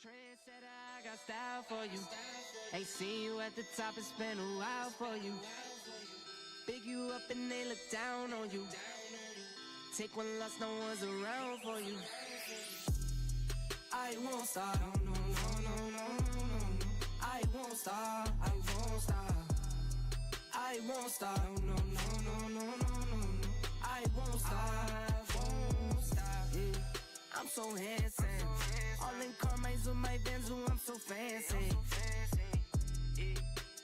Trendsetter, I got style for you. Ain't seen you at the top, it's been a while for you. Big you up and they look down on you. Take one loss, no one's around for you. I won't stop, no, no, no, no, no, no. I won't stop, I won't stop. I won't stop, no, no, no, no, no, no. I won't stop, won't stop. Yeah. I'm so handsome. All in Carmine's with my Benz, ooh, I'm so fancy.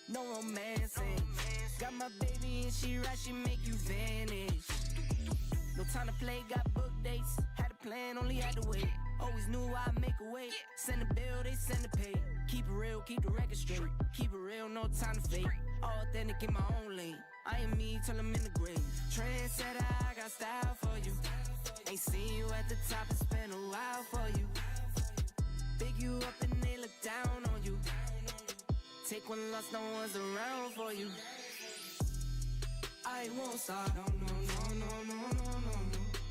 No romancing. Got my baby and she right, she make you vanish. No time to play, got book dates. Had a plan, only had to wait. Always knew I'd make a way. Send a bill, they send a pay. Keep it real, keep the record straight. Keep it real, no time to fake. All authentic in my own lane. I am me till I'm in the grave. Trendsetter, I got style for you. Ain't seen you at the top, it's been a while for you. Big you up and they look down on you. Take one loss, no one's around for you. I won't stop, no, no, no, no, no, no, no.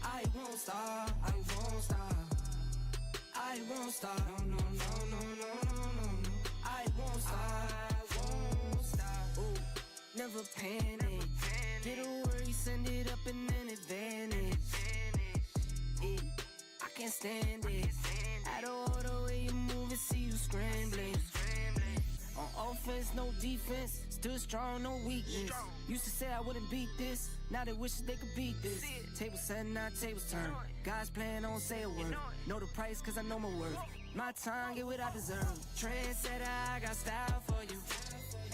I won't stop, I won't stop. I won't stop, no, no, no, no, no, no, no. I won't stop, I won't stop. Ooh, never panic. Get a worry, send it up and then it vanish. I can't stand it. Out of order way you move and see you scrambling. On offense, no defense. Still strong, no weakness. Used to say I wouldn't beat this. Now they wish they could beat this. Tables set, now tables turn. God's plan, don't say a word. Know the price, cause I know my worth. My time, get what I deserve. Trendsetter, I got style for you.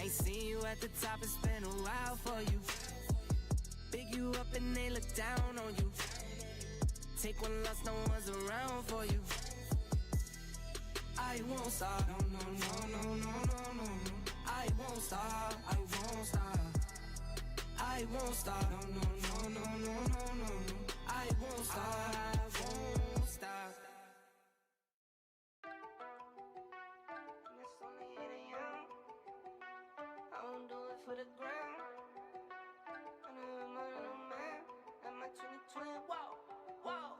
Ain't seen you at the top, it's been a while for you. Big you up and they look down on you. Take one loss, no one's around for you. I won't stop, no, no, no, no, no, no, no. I won't stop, I won't stop. I won't stop, no, no, no, no, no, no, no. I won't stop, I won't stop. And it's only 8 a.m. I won't do it for the gram. I know I'm a man. I'm my 2020, whoa, whoa.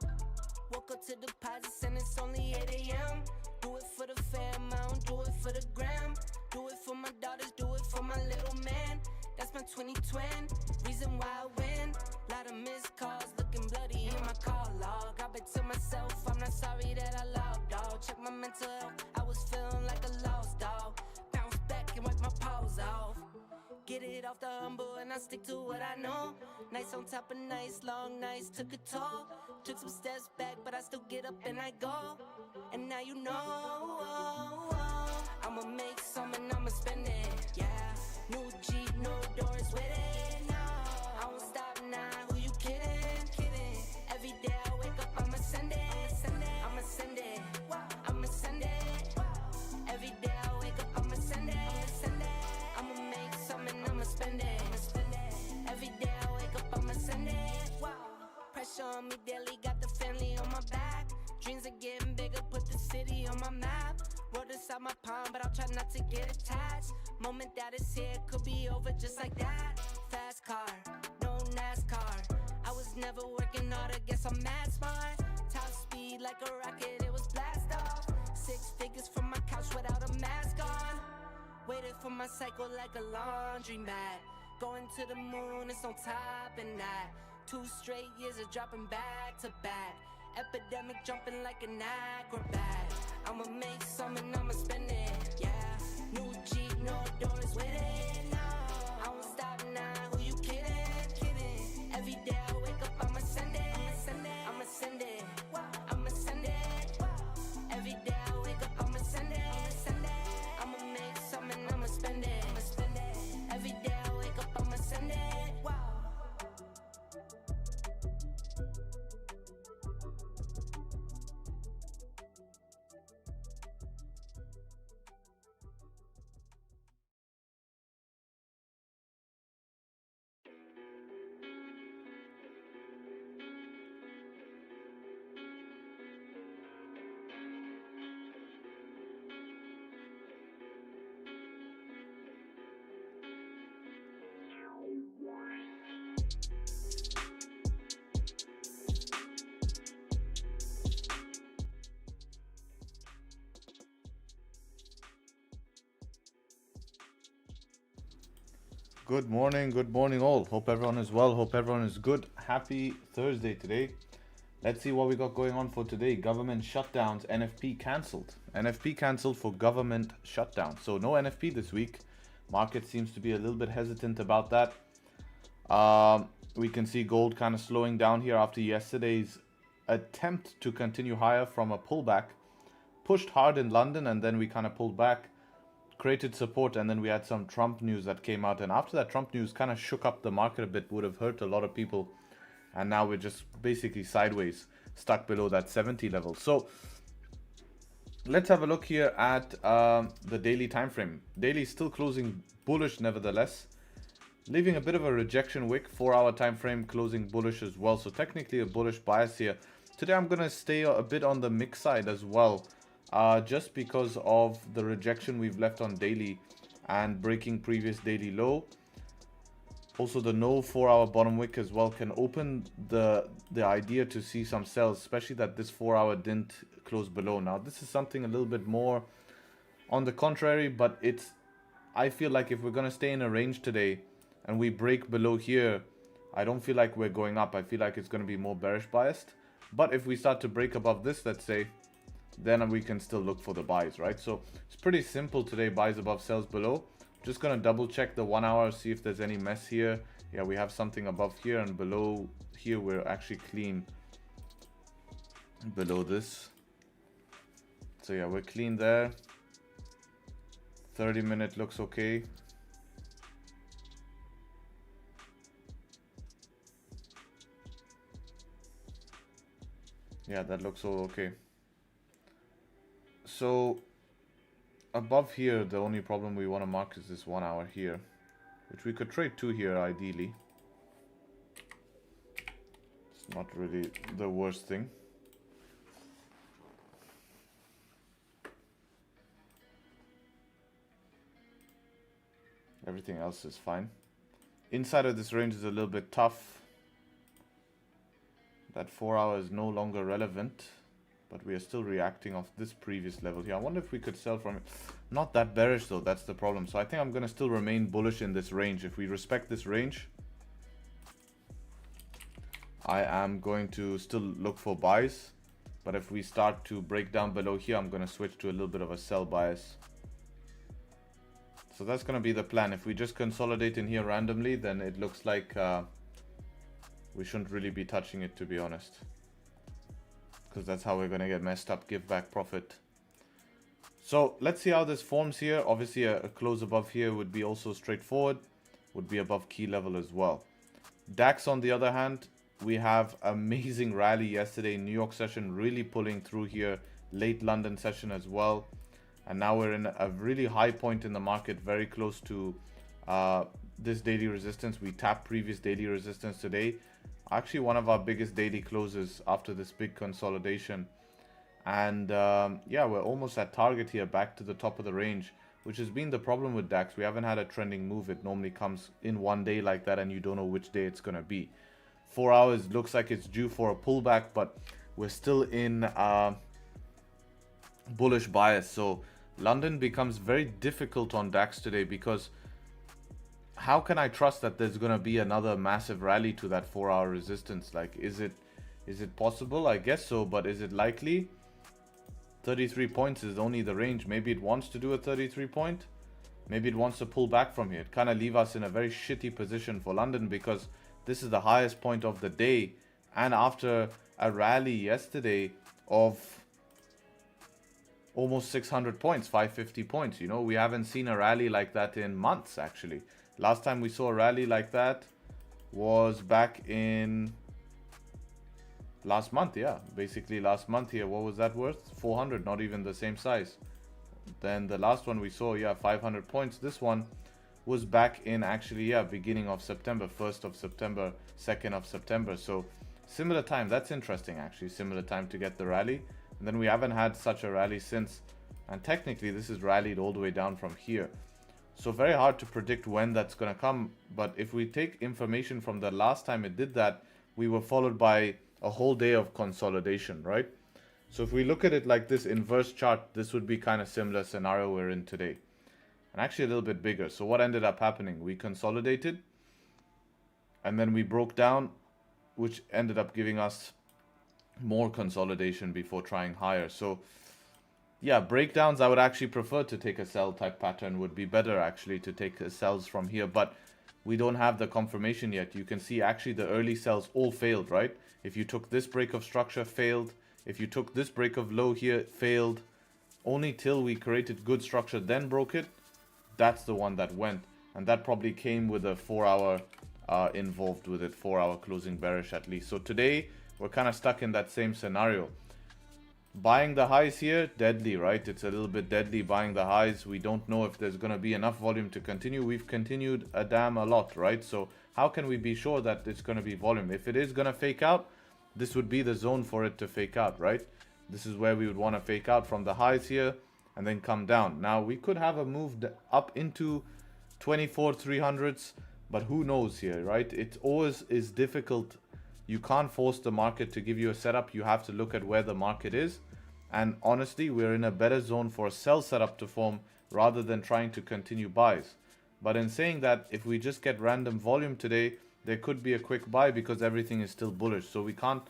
Woke up to deposits and it's only 8 a.m. Do it for the fam, I don't do it for the gram. Do it for my daughters, do it for my little man. That's my 2020, reason why I win. Lot of missed calls, looking bloody in my call log. I've been to myself, I'm not sorry that I logged off. Check my mental health, I was feeling like a lost dog. Bounce back and wipe my paws off. Get it off the humble and I stick to what I know. Nights on top of nights, long nights took a toll. Took some steps back, but I still get up and I go. And now you know, I'ma make some and I'ma spend it, yeah. New Jeep, no doors with it, no. I won't stop now, who you kidding, kidding. Every day I wake up, I'ma send it, send it. I'ma send it, I'ma send it. Every day I wake up, I'ma send it, send it. I'ma make some and I'ma spend it, Every day I wake up, I'ma send it. Pressure on me daily, got the family on my back. Dreams are getting bigger, put the city on my map. Wrote inside my palm, but I'll try not to get attached. Moment that is here, could be over just like that. Fast car, no NASCAR. I was never working hard, I guess I'm mad smart. Top speed like a rocket, it was blast off. 6 figures from my couch without a mask on. Waited for my cycle like a laundromat. Going to the moon, it's on top and that. 2 straight years of dropping back to back. Epidemic jumping like an acrobat. I'ma make some and I'ma spend it, yeah. New Jeep, no doors with it, no. I won't stop now, who you kidding, kidding. Every day I wake up, I'ma send it, send it. I'ma send it, I'ma send it. Every day I wake up, I'ma send it, send it. I'ma make some and I'ma spend it, Every day I wake up, I'ma send it. Good morning all. Hope everyone is well, hope everyone is good. Happy Thursday today. Let's see what we got going on for today. Government shutdowns, NFP cancelled. NFP cancelled for government shutdown. So no NFP this week. Market seems to be a little bit hesitant about that. We can see gold kind of slowing down here after yesterday's attempt to continue higher from a pullback. Pushed hard in London and then we kind of pulled back, created support, and then we had some Trump news that came out. And after that Trump news kind of shook up the market a bit, would have hurt a lot of people. And now we're just basically sideways, stuck below that 70 level. So let's have a look here at the daily time frame. Daily still closing bullish nevertheless, leaving a bit of a rejection wick. 4-hour time frame closing bullish as well, so technically a bullish bias here. Today I'm gonna stay a bit on the mix side as well, just because of the rejection we've left on daily and breaking previous daily low. Also the no 4-hour bottom wick as well can open the idea to see some sells, especially that this 4-hour didn't close below. Now this is something a little bit more on the contrary, but I feel like if we're gonna stay in a range today and we break below here, I don't feel like we're going up. I feel like it's going to be more bearish biased. But if we start to break above this, let's say, then we can still look for the buys, right? So it's pretty simple today. Buys above, sells below. Just going to double check the 1 hour, see if there's any mess here. Yeah, we have something above here, and below here we're actually clean below this. So yeah, we're clean there. 30-minute looks okay. Yeah, that looks all okay. So above here, the only problem we want to mark is this 1 hour here, which we could trade to here ideally. It's not really the worst thing. Everything else is fine. Inside of this range is a little bit tough. That 4 hour is no longer relevant, but we are still reacting off this previous level here. I wonder if we could sell from it. Not that bearish though, that's the problem. So I think I'm going to still remain bullish in this range. If we respect this range, I am going to still look for buys. But if we start to break down below here, I'm going to switch to a little bit of a sell bias. So that's going to be the plan. If we just consolidate in here randomly, then it looks like we shouldn't really be touching it, to be honest, because that's how we're going to get messed up, give back profit. So let's see how this forms here. Obviously a close above here would be also straightforward, would be above key level as well. DAX on the other hand, we have amazing rally yesterday, New York session really pulling through here, late London session as well, and now we're in a really high point in the market, very close to this daily resistance. We tapped previous daily resistance today, actually one of our biggest daily closes after this big consolidation. And yeah, we're almost at target here, back to the top of the range, which has been the problem with DAX. We haven't had a trending move. It normally comes in one day like that and you don't know which day it's going to be. 4 hours looks like it's due for a pullback, but we're still in bullish bias. So London becomes very difficult on DAX today, because how can I trust that there's going to be another massive rally to that 4 hour resistance? Like, is it possible? I guess so, but is it likely? 33 points is only the range. Maybe it wants to do a 33 point. Maybe it wants to pull back from here. It kind of leave us in a very shitty position for London, because this is the highest point of the day. And after a rally yesterday of almost 600 points, 550 points, you know, we haven't seen a rally like that in months actually. Last time we saw a rally like that was back in last month. Yeah, basically last month here. What was that worth? 400, not even the same size. Then the last one we saw, yeah, 500 points. This one was back in actually, yeah, beginning of September, 1st of September, 2nd of September. So similar time. That's interesting actually, similar time to get the rally. And then we haven't had such a rally since. And technically this is rallied all the way down from here. So very hard to predict when that's going to come. But if we take information from the last time it did that, we were followed by a whole day of consolidation, right? So if we look at it like this inverse chart, this would be kind of similar scenario we're in today. and actually a little bit bigger. So what ended up happening? We consolidated and then we broke down, which ended up giving us more consolidation before trying higher. So yeah, breakdowns, I would actually prefer to take a sell type pattern. Would be better actually to take sells from here, but we don't have the confirmation yet. You can see actually the early sells all failed, right? If you took this break of structure, failed. If you took this break of low here, failed. Only till we created good structure, then broke it. That's the one that went, and that probably came with a 4 hour involved with it, 4 hour closing bearish at least. So today we're kind of stuck in that same scenario. Buying the highs here, deadly, right? It's a little bit deadly buying the highs. We don't know if there's going to be enough volume to continue. We've continued a lot, right? So how can we be sure that it's going to be volume? If it is going to fake out, this would be the zone for it to fake out, right? This is where we would want to fake out from the highs here and then come down. Now we could have a move up into 24 300s, but who knows here, right? It always is difficult. You can't force the market to give you a setup. You have to look at where the market is. And honestly, we're in a better zone for a sell setup to form rather than trying to continue buys. But in saying that, if we just get random volume today, there could be a quick buy because everything is still bullish. So we can't,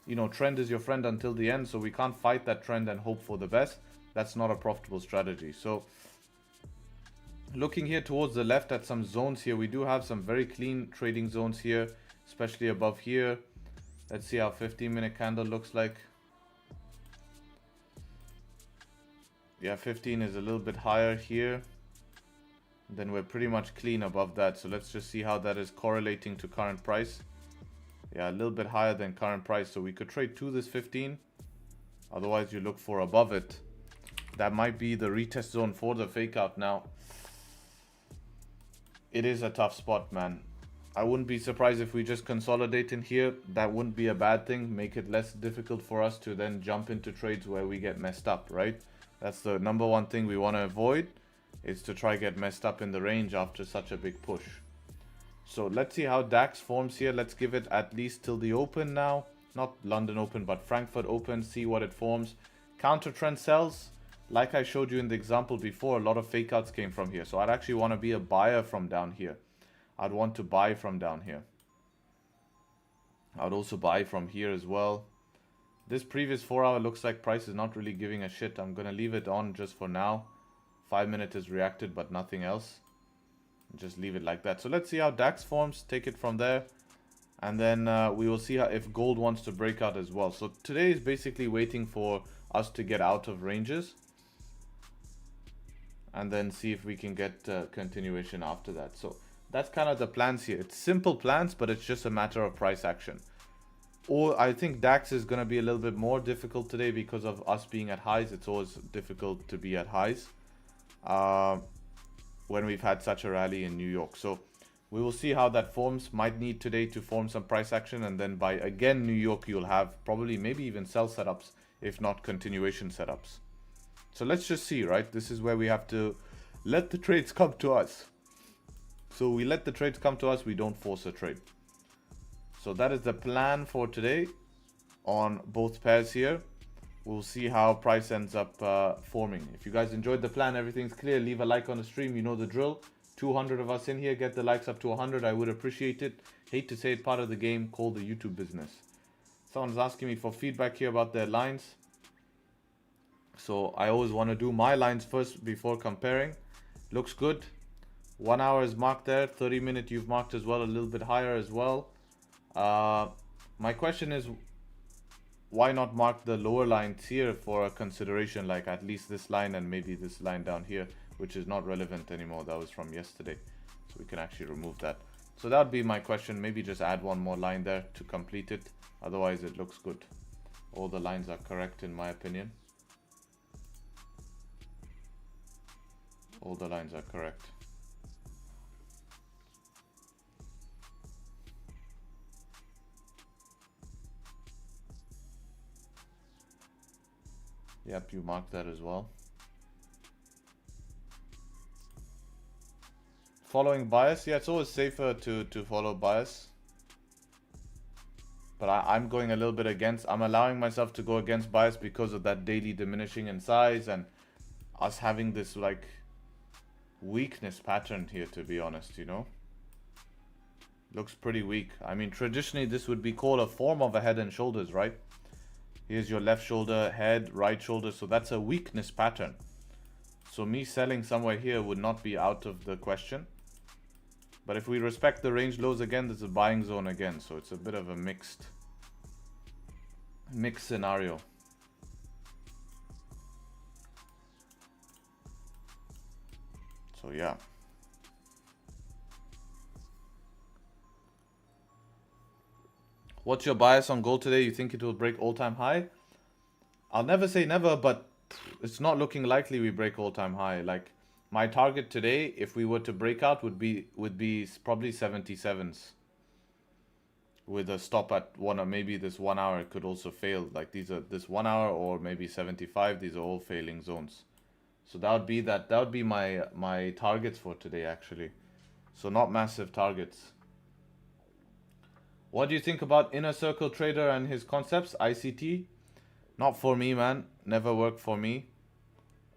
you know, trend is your friend until the end. So we can't fight that trend and hope for the best. That's not a profitable strategy. So looking here towards the left at some zones here, we do have some very clean trading zones here, especially above here. Let's see how 15-minute candle looks like. Yeah, 15 is a little bit higher here. Then we're pretty much clean above that. So let's just see how that is correlating to current price. Yeah, a little bit higher than current price. So we could trade to this 15. Otherwise, you look for above it. That might be the retest zone for the fake out now. It is a tough spot, man. I wouldn't be surprised if we just consolidate in here. That wouldn't be a bad thing. Make it less difficult for us to then jump into trades where we get messed up, right? That's the number one thing we want to avoid, is to try get messed up in the range after such a big push. So let's see how DAX forms here. Let's give it at least till the open now. Not London Open, but Frankfurt Open. See what it forms. Counter trend sells. Like I showed you in the example before, a lot of fake outs came from here. So I'd actually want to be a buyer from down here. I'd want to buy from down here. I'd also buy from here as well. This previous 4 hour looks like price is not really giving a shit. I'm going to leave it on just for now. 5 minute is reacted, but nothing else. Just leave it like that. So let's see how DAX forms. Take it from there. And then we will see how, if gold wants to break out as well. So today is basically waiting for us to get out of ranges. And then see if we can get continuation after that. So that's kind of the plans here. It's simple plans, but it's just a matter of price action. Or I think DAX is going to be a little bit more difficult today because of us being at highs. It's always difficult to be at highs when we've had such a rally in New York. So we will see how that forms. Might need today to form some price action. And then by, again, New York, you'll have probably maybe even sell setups, if not continuation setups. So let's just see, right? This is where we have to let the trades come to us. So we let the trades come to us. We don't force a trade. So that is the plan for today on both pairs here. We'll see how price ends up forming. If you guys enjoyed the plan, everything's clear, leave a like on the stream. You know the drill. 200 of us in here. Get the likes up to 100. I would appreciate it. Hate to say it, part of the game called the YouTube business. Someone's asking me for feedback here about their lines. So I always want to do my lines first before comparing. Looks good. 1 hour is marked there. 30-minute you've marked as well, a little bit higher as well. My question is, why not mark the lower lines here for a consideration, like at least this line and maybe this line down here, which is not relevant anymore. That was from yesterday. So we can actually remove that. So that would be my question. Maybe just add one more line there to complete it. Otherwise, it looks good. All the lines are correct in my opinion. All the lines are correct. Yep, you marked that as well. Following bias. Yeah, it's always safer to follow bias. But I'm going a little bit against. I'm allowing myself to go against bias because of that daily diminishing in size and us having this like weakness pattern here, to be honest, you know. Looks pretty weak. I mean, traditionally, this would be called a form of a head and shoulders, right? Here's your left shoulder, head, right shoulder. So that's a weakness pattern. So me selling somewhere here would not be out of the question. But if we respect the range lows again, there's a buying zone again. So it's a bit of a mixed scenario. So yeah. What's your bias on gold today? You think it will break all-time high? I'll never say never, but it's not looking likely we break all-time high. Like, my target today, if we were to break out, would be probably 77s. With a stop at one, or maybe this 1 hour could also fail. Like this 1 hour or maybe 75. These are all failing zones. So that would be my targets for today actually. So not massive targets. What do you think about Inner Circle Trader and his concepts? ICT? Not for me, man. Never worked for me.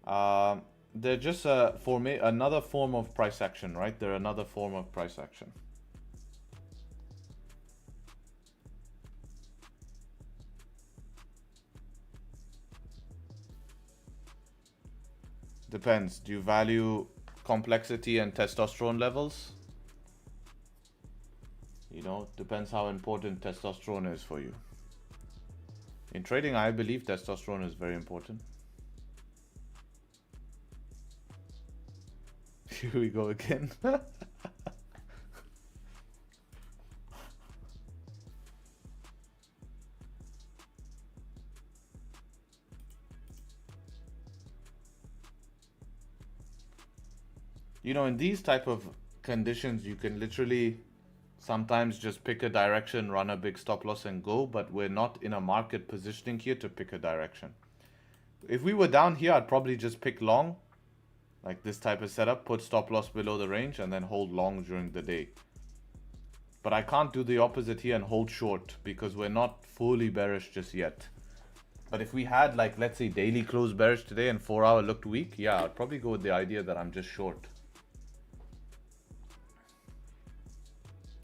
They're just another form of price action, right? They're another form of price action. Depends. Do you value complexity and testosterone levels? You know, depends how important testosterone is for you. In trading, I believe testosterone is very important. Here we go again. You know, in these type of conditions, you can literally sometimes just pick a direction, run a big stop loss and go, but we're not in a market positioning here to pick a direction. If we were down here, I'd probably just pick long, like this type of setup, put stop loss below the range and then hold long during the day. But I can't do the opposite here and hold short because we're not fully bearish just yet. But if we had, like, let's say daily close bearish today and 4 hour looked weak, yeah, I'd probably go with the idea that I'm just short.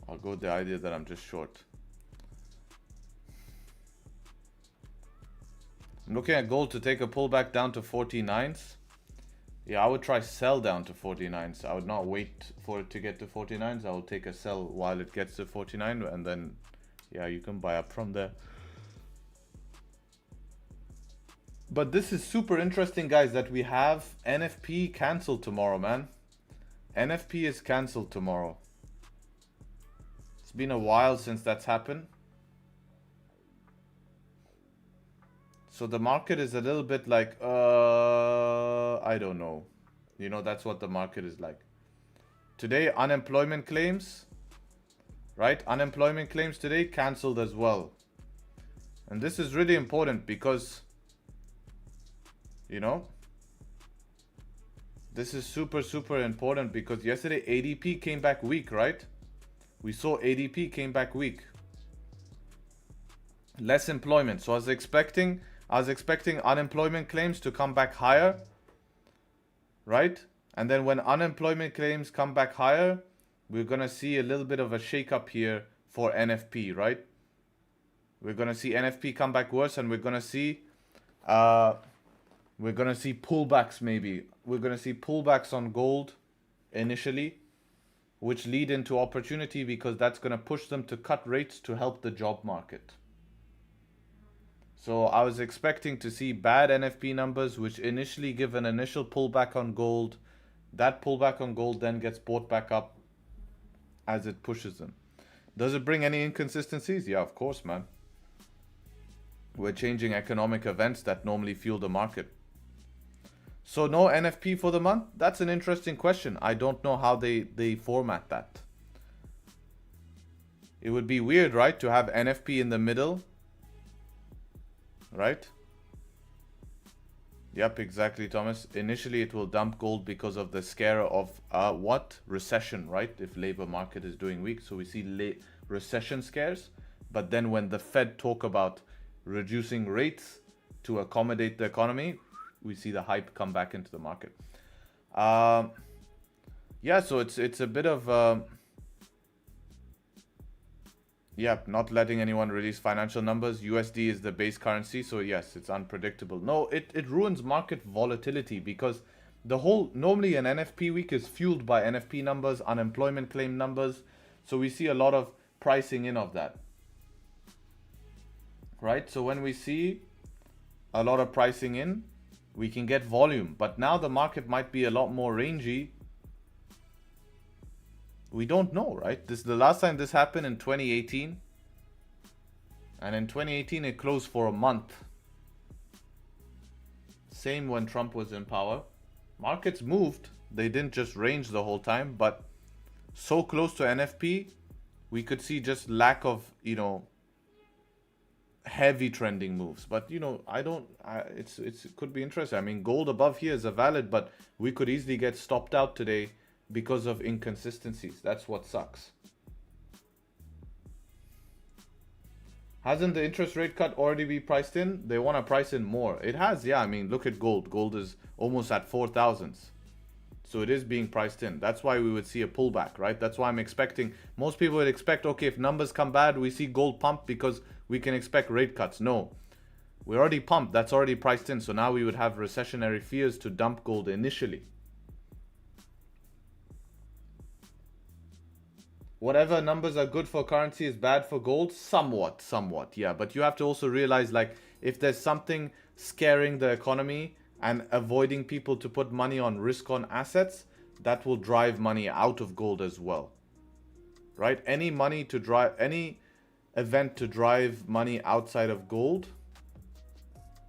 I'll go with the idea that I'm just short. I'm looking at gold to take a pullback down to 49s. Yeah, I would try sell down to 49s. I would not wait for it to get to 49s. I will take a sell while it gets to 49 and then, yeah, you can buy up from there. But this is super interesting, guys, that we have NFP cancelled tomorrow, man. NFP is cancelled tomorrow. It's been a while since that's happened. So the market is a little bit like, I don't know. You know, that's what the market is like. Today, unemployment claims, right? Unemployment claims today cancelled as well. And this is really important because, you know, this is super, super important because yesterday ADP came back weak, right? We saw ADP came back weak. Less employment. So I was expecting unemployment claims to come back higher, right? And then when unemployment claims come back higher, we're going to see a little bit of a shake-up here for NFP, right? We're going to see NFP come back worse and we're going to see pullbacks maybe. We're going to see pullbacks on gold initially, which lead into opportunity because that's going to push them to cut rates to help the job market. So I was expecting to see bad NFP numbers, which initially give an initial pullback on gold. That pullback on gold then gets bought back up as it pushes them. Does it bring any inconsistencies? Yeah, of course, man. We're changing economic events that normally fuel the market. So no NFP for the month? That's an interesting question. I don't know how they format that. It would be weird, right? To have NFP in the middle. Right? Yep, exactly, Thomas. Initially, it will dump gold because of the scare of what? Recession, right? If labor market is doing weak. So we see recession scares. But then when the Fed talk about reducing rates to accommodate the economy, we see the hype come back into the market. Yeah, so it's a bit of yeah, not letting anyone release financial numbers. USD is the base currency, so yes, it's unpredictable. No, it ruins market volatility because the whole, normally an NFP week is fueled by NFP numbers, unemployment claim numbers. So we see a lot of pricing in of that. Right? So when we see a lot of pricing in, we can get volume. But now the market might be a lot more rangy. We don't know, right? This the last time this happened in 2018. And in 2018 it closed for a month. Same when Trump was in power. Markets moved. They didn't just range the whole time, but so close to NFP, we could see just lack of, heavy trending moves. But it could be interesting. I mean, gold above here is a valid, but we could easily get stopped out today because of inconsistencies. That's what sucks. Hasn't the interest rate cut already be priced in? They want to price in more. It has, yeah. I mean, look at gold. Gold is almost at 4,000s. So it is being priced in. That's why we would see a pullback, right? That's why I'm expecting, most people would expect, okay, if numbers come bad, we see gold pump because we can expect rate cuts. No, we're already pumped. That's already priced in. So now we would have recessionary fears to dump gold initially. Whatever numbers are good for currency is bad for gold. Somewhat, yeah. But you have to also realize, like, if there's something scaring the economy and avoiding people to put money on risk on assets, that will drive money out of gold as well, right? Any event to drive money outside of gold,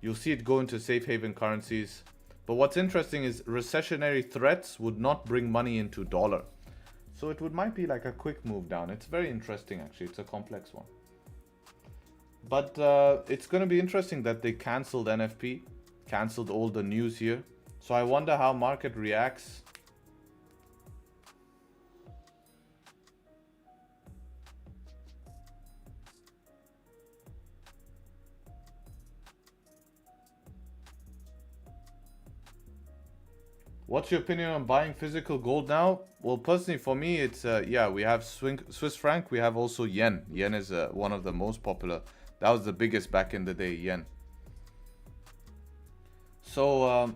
you'll see it go into safe haven currencies. But what's interesting is recessionary threats would not bring money into dollar. So it might be like a quick move down. It's very interesting, actually. It's a complex one. But it's going to be interesting that they cancelled NFP, cancelled all the news here. So I wonder how market reacts. What's your opinion on buying physical gold now? Well, personally, for me, it's, yeah, we have Swiss franc. We have also yen. Yen is one of the most popular. That was the biggest back in the day, yen. So,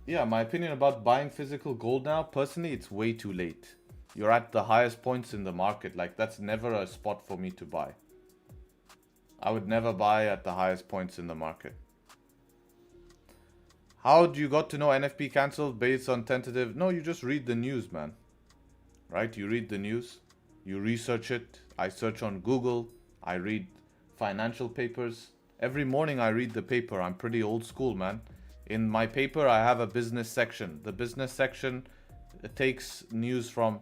yeah, my opinion about buying physical gold now, personally, it's way too late. You're at the highest points in the market. Like, that's never a spot for me to buy. I would never buy at the highest points in the market. How do you got to know NFP cancelled based on tentative? No, you just read the news, man. Right? You read the news. You research it. I search on Google. I read financial papers. Every morning I read the paper. I'm pretty old school, man. In my paper, I have a business section. The business section takes news from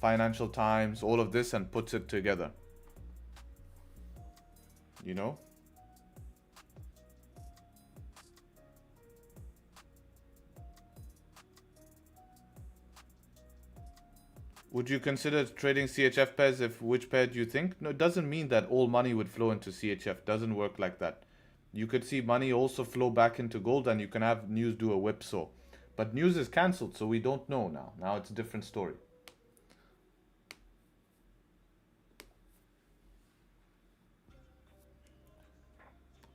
Financial Times, all of this, and puts it together. You know? Would you consider trading CHF pairs? Which pair do you think? No, it doesn't mean that all money would flow into CHF. Doesn't work like that. You could see money also flow back into gold, and you can have news do a whipsaw. But news is cancelled, so we don't know now. Now it's a different story.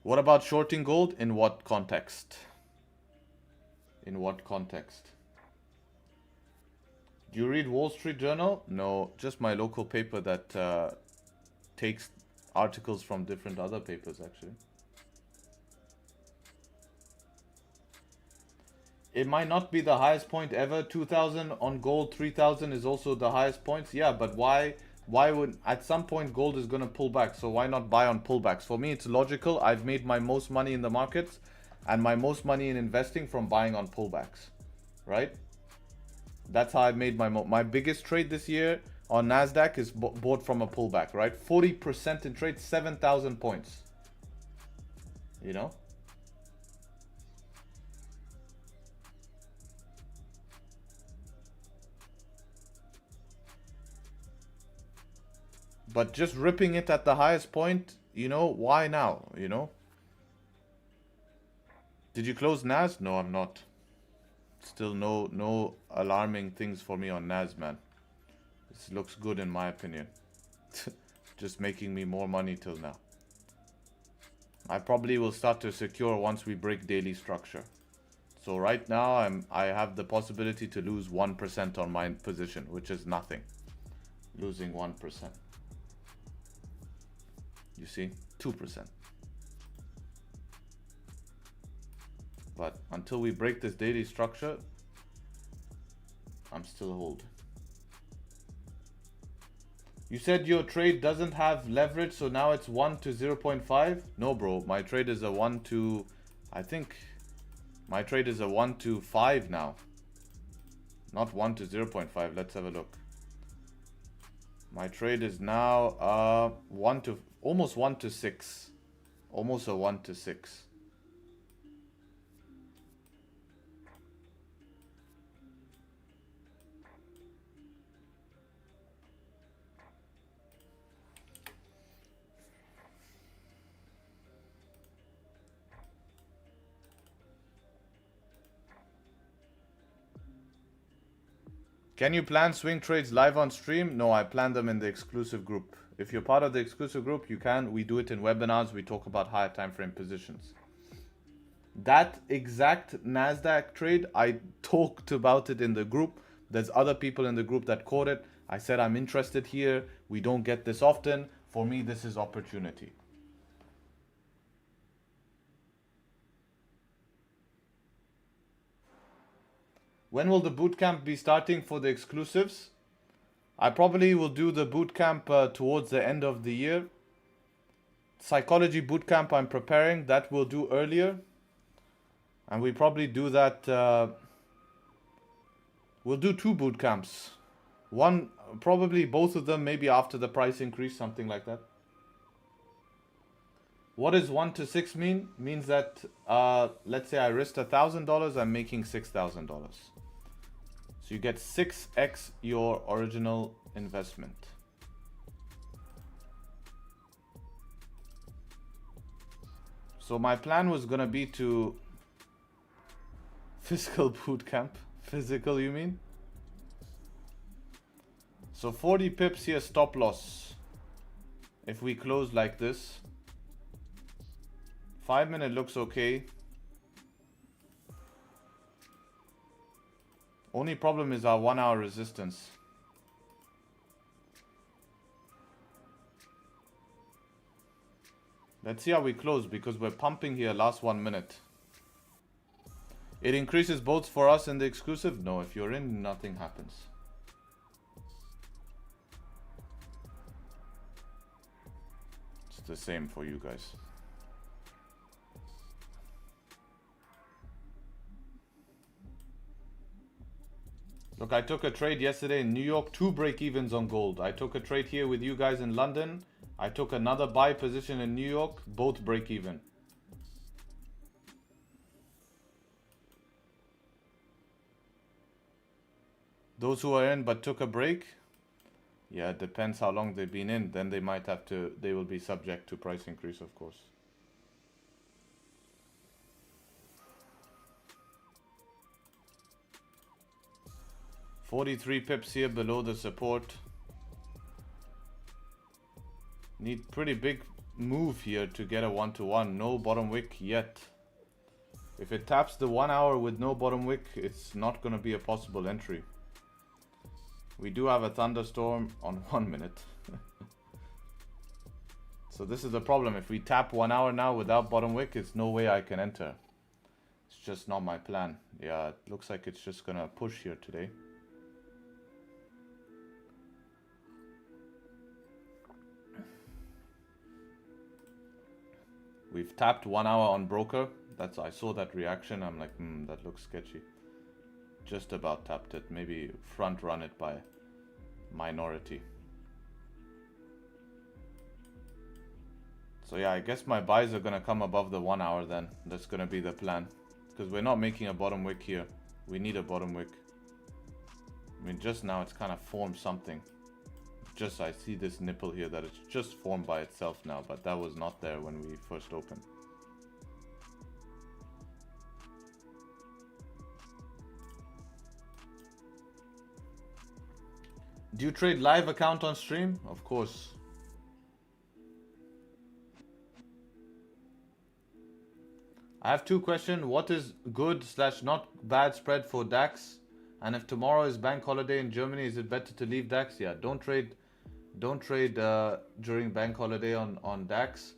What about shorting gold? In what context? In what context? Do you read Wall Street Journal? No, just my local paper that takes articles from different other papers, actually. It might not be the highest point ever. 2,000 on gold, 3,000 is also the highest points. Yeah, but why would, at some point gold is going to pull back, so why not buy on pullbacks? For me, it's logical. I've made my most money in the markets and my most money in investing from buying on pullbacks, right? That's how I made my biggest trade this year on NASDAQ is bought from a pullback, right? 40% in trade, 7,000 points. You know? But just ripping it at the highest point, you know, why now, you know? Did you close NAS? No, I'm not. Still no alarming things for me on Nas, man. This looks good in my opinion. Just making me more money till now. I probably will start to secure once we break daily structure. So right now I have the possibility to lose 1% on my position, which is nothing. Losing 1%. You see? 2%. But until we break this daily structure, I'm still holding. You said your trade doesn't have leverage, so now it's 1 to 0.5? No, bro. My trade is a 1 to... I think my trade is a 1 to 5 now. Not 1 to 0.5. Let's have a look. My trade is now almost 1 to 6. Almost a 1 to 6. Can you plan swing trades live on stream? No, I plan them in the exclusive group. If you're part of the exclusive group, you can. We do it in webinars. We talk about higher time frame positions. That exact NASDAQ trade, I talked about it in the group. There's other people in the group that caught it. I said, I'm interested here. We don't get this often. For me, this is opportunity. When will the bootcamp be starting for the exclusives? I probably will do the bootcamp towards the end of the year. Psychology bootcamp I'm preparing, that we'll do earlier. And we probably do that, we'll do 2 bootcamps. One, probably both of them, maybe after the price increase, something like that. What does 1 to 6 mean? Means that, let's say I risked $1,000, I'm making $6,000. So you get 6x your original investment. So my plan was gonna be to fiscal bootcamp. Physical, you mean? So 40 pips here, stop loss. If we close like this, 5 minute looks okay. Only problem is our 1 hour resistance. Let's see how we close because we're pumping here last 1 minute. It increases both for us and the exclusive? No, if you're in, nothing happens. It's the same for you guys. Look, I took a trade yesterday in New York, 2 break-evens on gold. I took a trade here with you guys in London. I took another buy position in New York, both break-even. Those who are in but took a break, yeah, it depends how long they've been in. Then they might have to, they will be subject to price increase, of course. $43 pips here below the support. Need pretty big move here to get a 1-to-1. No bottom wick yet. If it taps the 1 hour with no bottom wick, it's not going to be a possible entry. We do have a thunderstorm on 1 minute. So this is the problem. If we tap 1 hour now without bottom wick, it's no way I can enter. It's just not my plan. Yeah, it looks like it's just going to push here today. We've tapped 1 hour on broker. I saw that reaction. I'm like, that looks sketchy. Just about tapped it. Maybe front run it by minority. So yeah, I guess my buys are gonna come above the 1 hour then. That's gonna be the plan. Because we're not making a bottom wick here. We need a bottom wick. I mean, just now it's kind of formed something. Just I see this nipple here that it's just formed by itself now, but that was not there when we first opened. Do you trade live account on stream? Of course. I have two questions. What is good / not bad spread for DAX? And if tomorrow is bank holiday in Germany, is it better to leave DAX? Yeah, don't trade during bank holiday on DAX.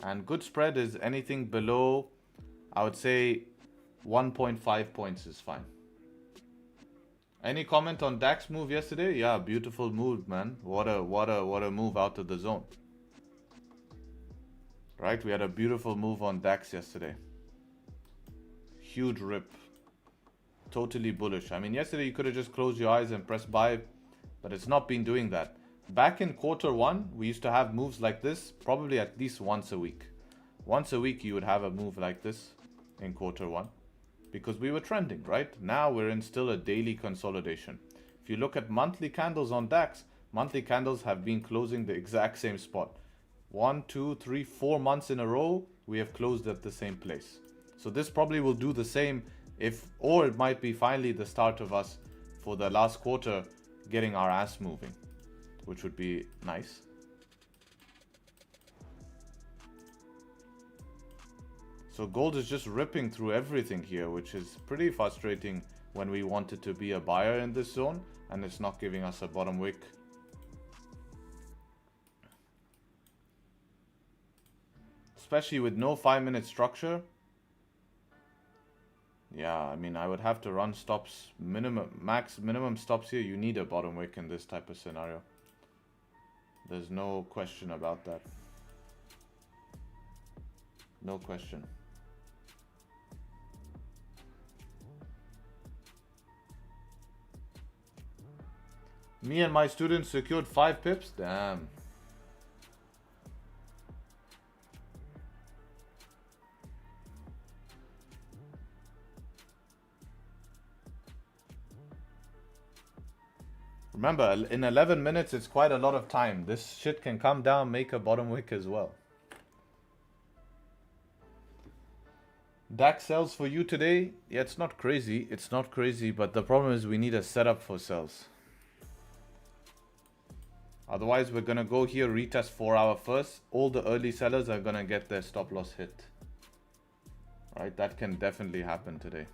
And good spread is anything below, I would say 1.5 points is fine. Any comment on DAX move yesterday? Yeah, beautiful move, man. What a move out of the zone. Right, we had a beautiful move on DAX yesterday. Huge rip. Totally bullish. I mean, yesterday you could have just closed your eyes and pressed buy, but it's not been doing that. Back in Q1, we used to have moves like this probably at least once a week. Once a week you would have a move like this in Q1 because we were trending, right? Now we're in still a daily consolidation. If you look at monthly candles on DAX, monthly candles have been closing the exact same spot. 1, 2, 3, 4 months in a row, we have closed at the same place. So this probably will do the same or it might be finally the start of us for the last quarter getting our ass moving, which would be nice. So gold is just ripping through everything here, which is pretty frustrating when we wanted to be a buyer in this zone and it's not giving us a bottom wick. Especially with no 5-minute structure. Yeah, I mean, I would have to run stops, minimum stops here. You need a bottom wick in this type of scenario. There's no question about that. No question. Me and my students secured 5 pips. Damn. Remember, in 11 minutes, it's quite a lot of time. This shit can come down, make a bottom wick as well. DAX sells for you today? Yeah, it's not crazy. It's not crazy, but the problem is we need a setup for sells. Otherwise, we're going to go here, retest 4-hour first. All the early sellers are going to get their stop loss hit. Right? That can definitely happen today.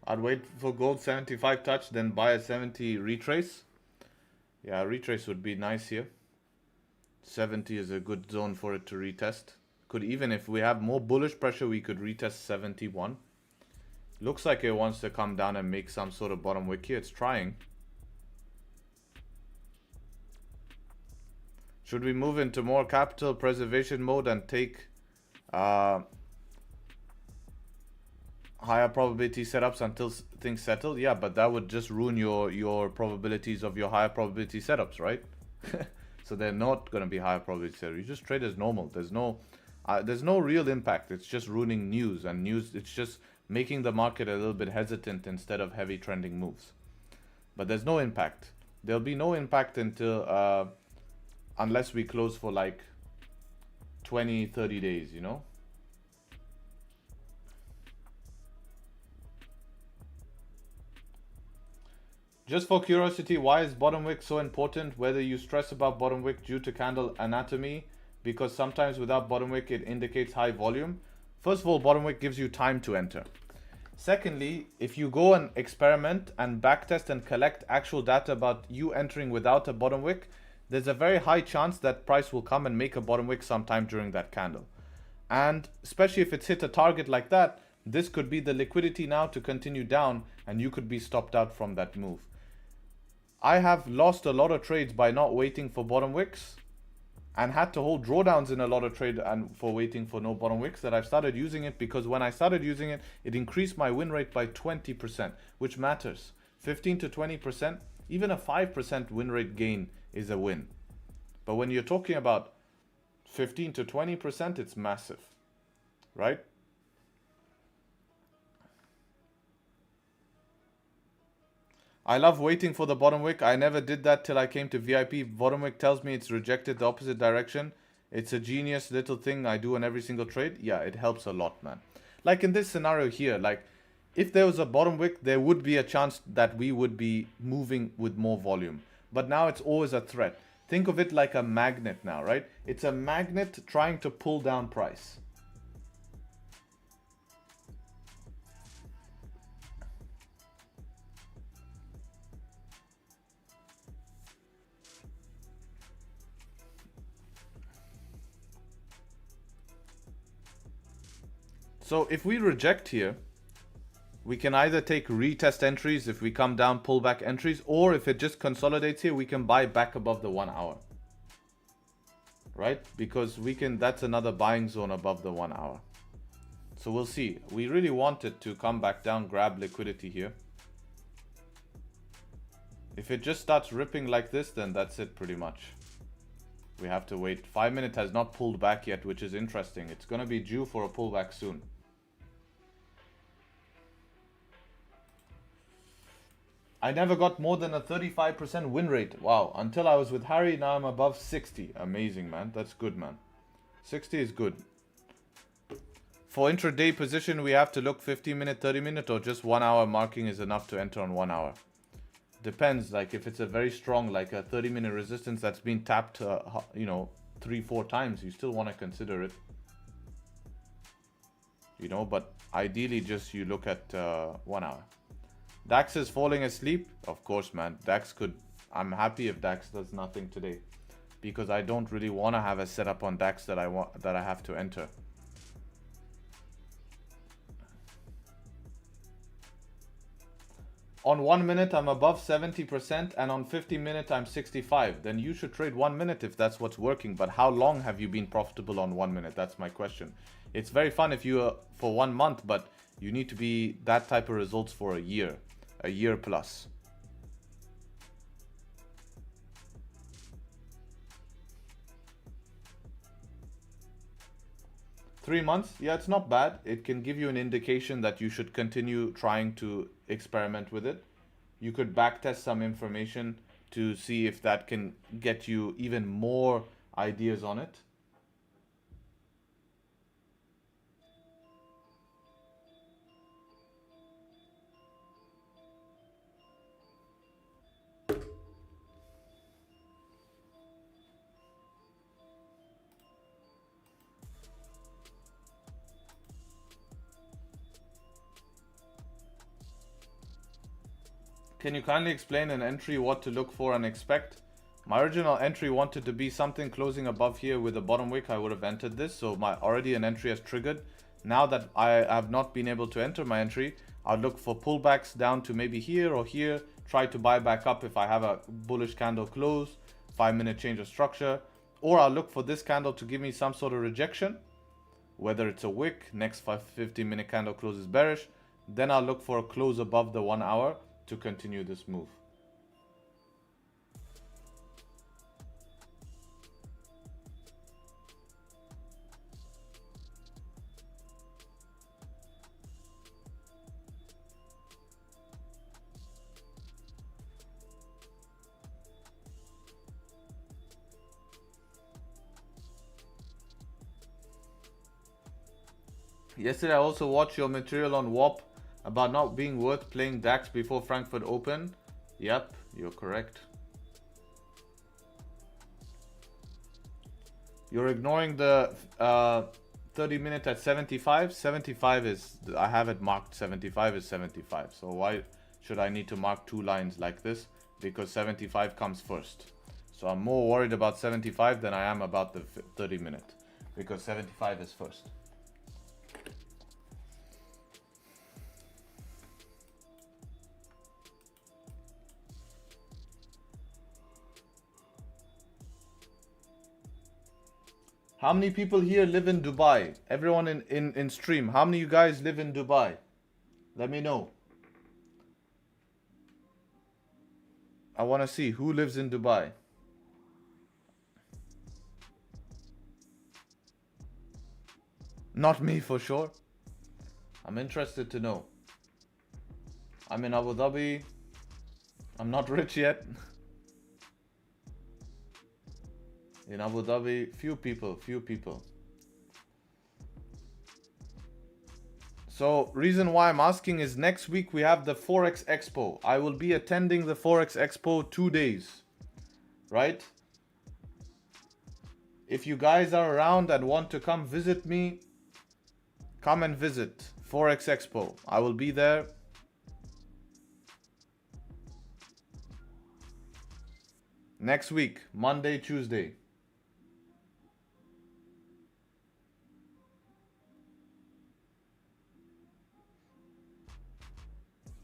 I'd wait for gold 75 touch, then buy a 70 retrace. Yeah, retrace would be nice here. 70 is a good zone for it to retest. Could even, if we have more bullish pressure, we could retest 71. Looks like it wants to come down and make some sort of bottom wick here. It's trying. Should we move into more capital preservation mode and take higher probability setups until things settle? Yeah, but that would just ruin your probabilities of your higher probability setups, right? So they're not going to be higher probability setups. You just trade as normal. There's no real impact. It's just ruining news, and news, it's just making the market a little bit hesitant instead of heavy trending moves. But there's no impact. There'll be no impact until unless we close for like 20-30 days, you know. Just for curiosity, why is bottom wick so important? Whether you stress about bottom wick due to candle anatomy, because sometimes without bottom wick it indicates high volume. First of all, bottom wick gives you time to enter. Secondly, if you go and experiment and backtest and collect actual data about you entering without a bottom wick, there's a very high chance that price will come and make a bottom wick sometime during that candle. And especially if it's hit a target like that, this could be the liquidity now to continue down, and you could be stopped out from that move. I have lost a lot of trades by not waiting for bottom wicks, and had to hold drawdowns in a lot of trade and for waiting for no bottom wicks, that I've started using it, because when I started using it, it increased my win rate by 20%, which matters. 15 to 20%, even a 5% win rate gain is a win. But when you're talking about 15 to 20%, it's massive, right? I love waiting for the bottom wick. I never did that till I came to VIP. Bottom wick tells me it's rejected the opposite direction. It's a genius little thing I do in every single trade. Yeah, it helps a lot, man. Like in this scenario here, like if there was a bottom wick, there would be a chance that we would be moving with more volume. But now it's always a threat. Think of it like a magnet now, right? It's a magnet trying to pull down price. So if we reject here, we can either take retest entries if we come down, pullback entries, or if it just consolidates here, we can buy back above the 1 hour. Right? Because we can, that's another buying zone above the 1 hour. So we'll see. We really want it to come back down, grab liquidity here. If it just starts ripping like this, then that's it pretty much. We have to wait. 5 minute has not pulled back yet, which is interesting. It's going to be due for a pullback soon. I never got more than a 35% win rate. Wow. Until I was with Harry, now I'm above 60. Amazing, man. That's good, man. 60 is good. For intraday position, we have to look 15 minute, 30 minute, or just 1 hour marking is enough to enter on 1 hour. Depends. Like if it's a very strong, like a 30-minute resistance that's been tapped, you know, 3-4 times, you still want to consider it. You know, but ideally just you look at 1 hour. DAX is falling asleep. Of course, man. DAX could... I'm happy if DAX does nothing today, because I don't really want to have a setup on DAX that I have to enter. On 1 minute, I'm above 70%, and on 50 minute, I'm 65. Then you should trade 1 minute if that's what's working. But how long have you been profitable on 1 minute? That's my question. It's very fun if you for 1 month, but you need to be that type of results for a year plus. Three months, yeah, it's not bad. It can give you an indication that you should continue trying to experiment with it. You could backtest some information to see if that can get you even more ideas on it. Can you kindly explain an entry, what to look for and expect? My original entry wanted to be something closing above here with a bottom wick. I would have entered this, so already an entry has triggered. Now that I have not been able to enter my entry, I'll look for pullbacks down to maybe here or here. Try to buy back up if I have a bullish candle close, 5 minute change of structure. Or I'll look for this candle to give me some sort of rejection, whether it's a wick, next 15 minute candle closes bearish. Then I'll look for a close above the 1 hour to continue this move. Yesterday I also watched your material on WAP about not being worth playing DAX before Frankfurt Open. Yep, you're correct. You're ignoring the 30 minute at 75. 75 is, I have it marked 75 is 75. So why should I need to mark two lines like this? Because 75 comes first. So I'm more worried about 75 than I am about the 30 minute. because 75 is first. How many people here live in Dubai? Everyone in stream, how many of you guys live in Dubai? Let me know. I want to see who lives in Dubai. Not me for sure. I'm interested to know. I'm in Abu Dhabi. I'm not rich yet. In Abu Dhabi, few people. So, reason why I'm asking is next week we have the Forex Expo. I will be attending the Forex Expo 2 days, right? If you guys are around and want to come visit me, come and visit Forex Expo. I will be there. Next week, Monday, Tuesday.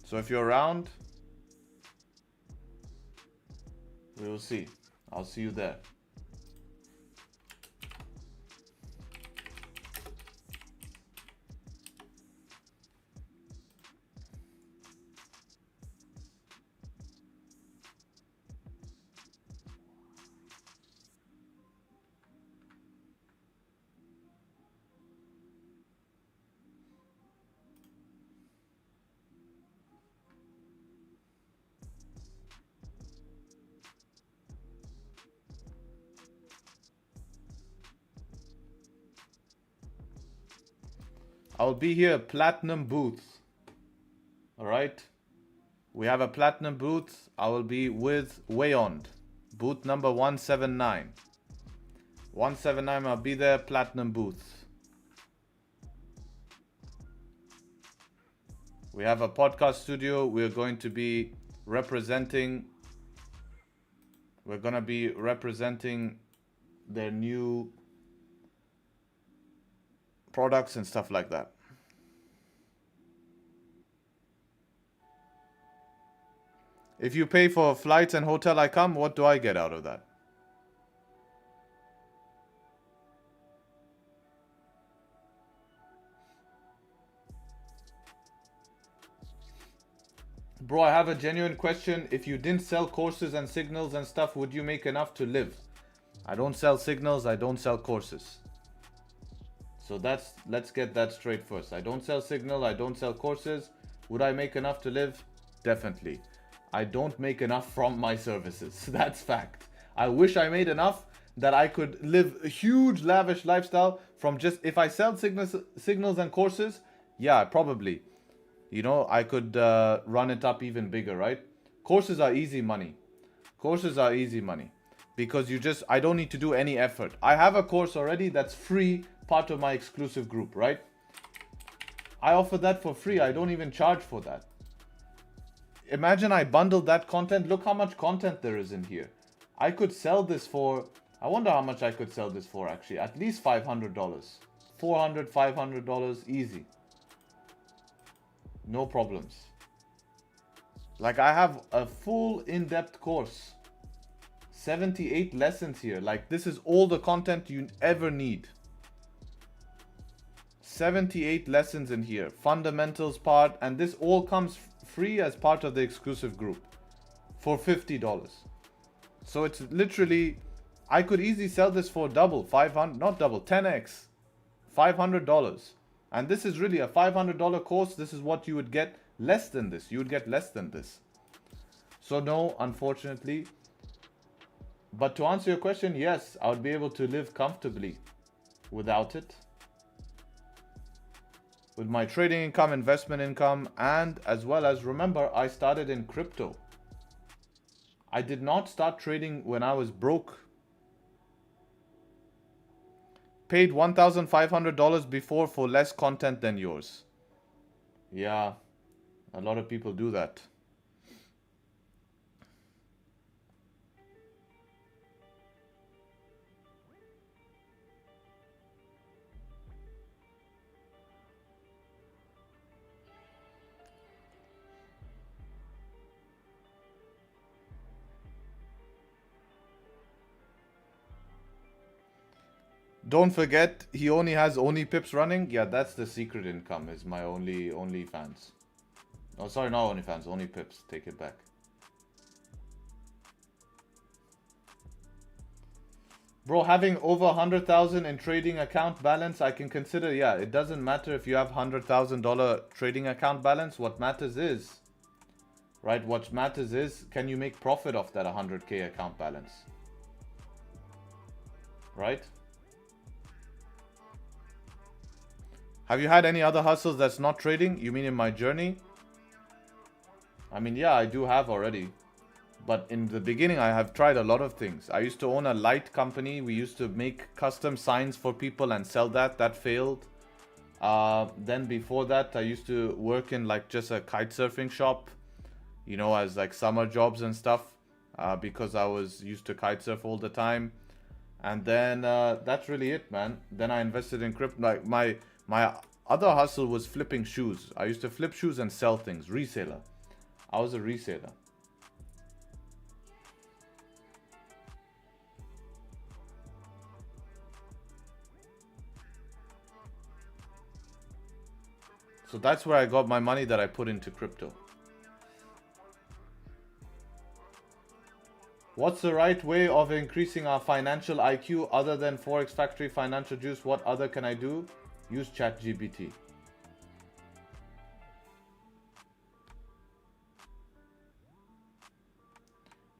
So if you're around, we will see. I'll see you there. I'll be here, Platinum booth. Alright? We have a Platinum booth. I will be with Wayond. Booth number 179. 179, I'll be there, Platinum booth. We have a podcast studio. We're going to be representing. We're going to be representing their new products and stuff like that. If you pay for flights and hotel, I come. What do I get out of that? Bro, I have a genuine question. If you didn't sell courses and signals and stuff, would you make enough to live? I don't sell signals. I don't sell courses. So let's get that straight first. I don't sell signal. I don't sell courses. Would I make enough to live? Definitely. I don't make enough from my services. That's fact. I wish I made enough that I could live a huge lavish lifestyle from just, if I sell signals and courses, yeah, probably. You know, I could run it up even bigger, right? Courses are easy money. Courses are easy money. Because I don't need to do any effort. I have a course already that's free, part of my exclusive group, right? I offer that for free. I don't even charge for that. Imagine I bundled that content. Look how much content there is in here. I could sell this for, I wonder how much I could sell this for actually. At least $500. $400, $500, easy. No problems. Like I have a full in-depth course. 78 lessons here. Like this is all the content you ever need. 78 lessons in here. Fundamentals part. And this all comes free as part of the exclusive group. For $50. So it's literally, I could easily sell this for double, 500, not double, 10x. $500. And this is really a $500 course. This is what you would get less than this. You would get less than this. So no, unfortunately. But to answer your question, yes, I would be able to live comfortably without it. With my trading income, investment income, and as well as, remember, I started in crypto. I did not start trading when I was broke. Paid $1,500 before for less content than yours. Yeah, a lot of people do that. Don't forget, he only has only pips running. Yeah, that's the secret income, is my only fans. Oh, sorry, not only fans, only pips. Take it back. Bro, having over 100,000 in trading account balance, I can consider, yeah, it doesn't matter if you have $100,000 trading account balance. What matters is, right, what matters is, can you make profit off that 100K account balance? Right? Have you had any other hustles that's not trading? You mean in my journey? I mean, yeah, I do have already. But in the beginning, I have tried a lot of things. I used to own a light company. We used to make custom signs for people and sell that. That failed. Then before that, I used to work in like just a kite surfing shop, you know, as like summer jobs and stuff, because I was used to kite surf all the time. And then that's really it, man. Then I invested in crypto. Like my other hustle was flipping shoes. I used to flip shoes and sell things. Reseller. I was a reseller. So that's where I got my money that I put into crypto. What's the right way of increasing our financial IQ other than Forex Factory, Financial Juice? What other can I do? Use ChatGPT.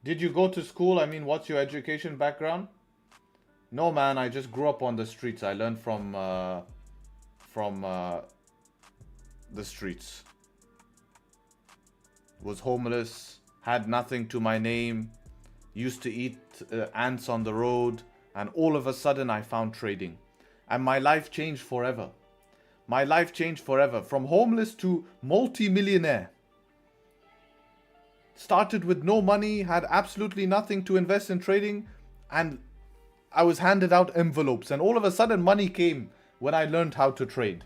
Did you go to school? I mean, what's your education background? No, man, I just grew up on the streets. I learned from the streets. Was homeless, had nothing to my name, used to eat ants on the road, and all of a sudden I found trading. And my life changed forever. My life changed forever. From homeless to multi-millionaire. Started with no money, had absolutely nothing to invest in trading, and I was handed out envelopes, and all of a sudden money came when I learned how to trade.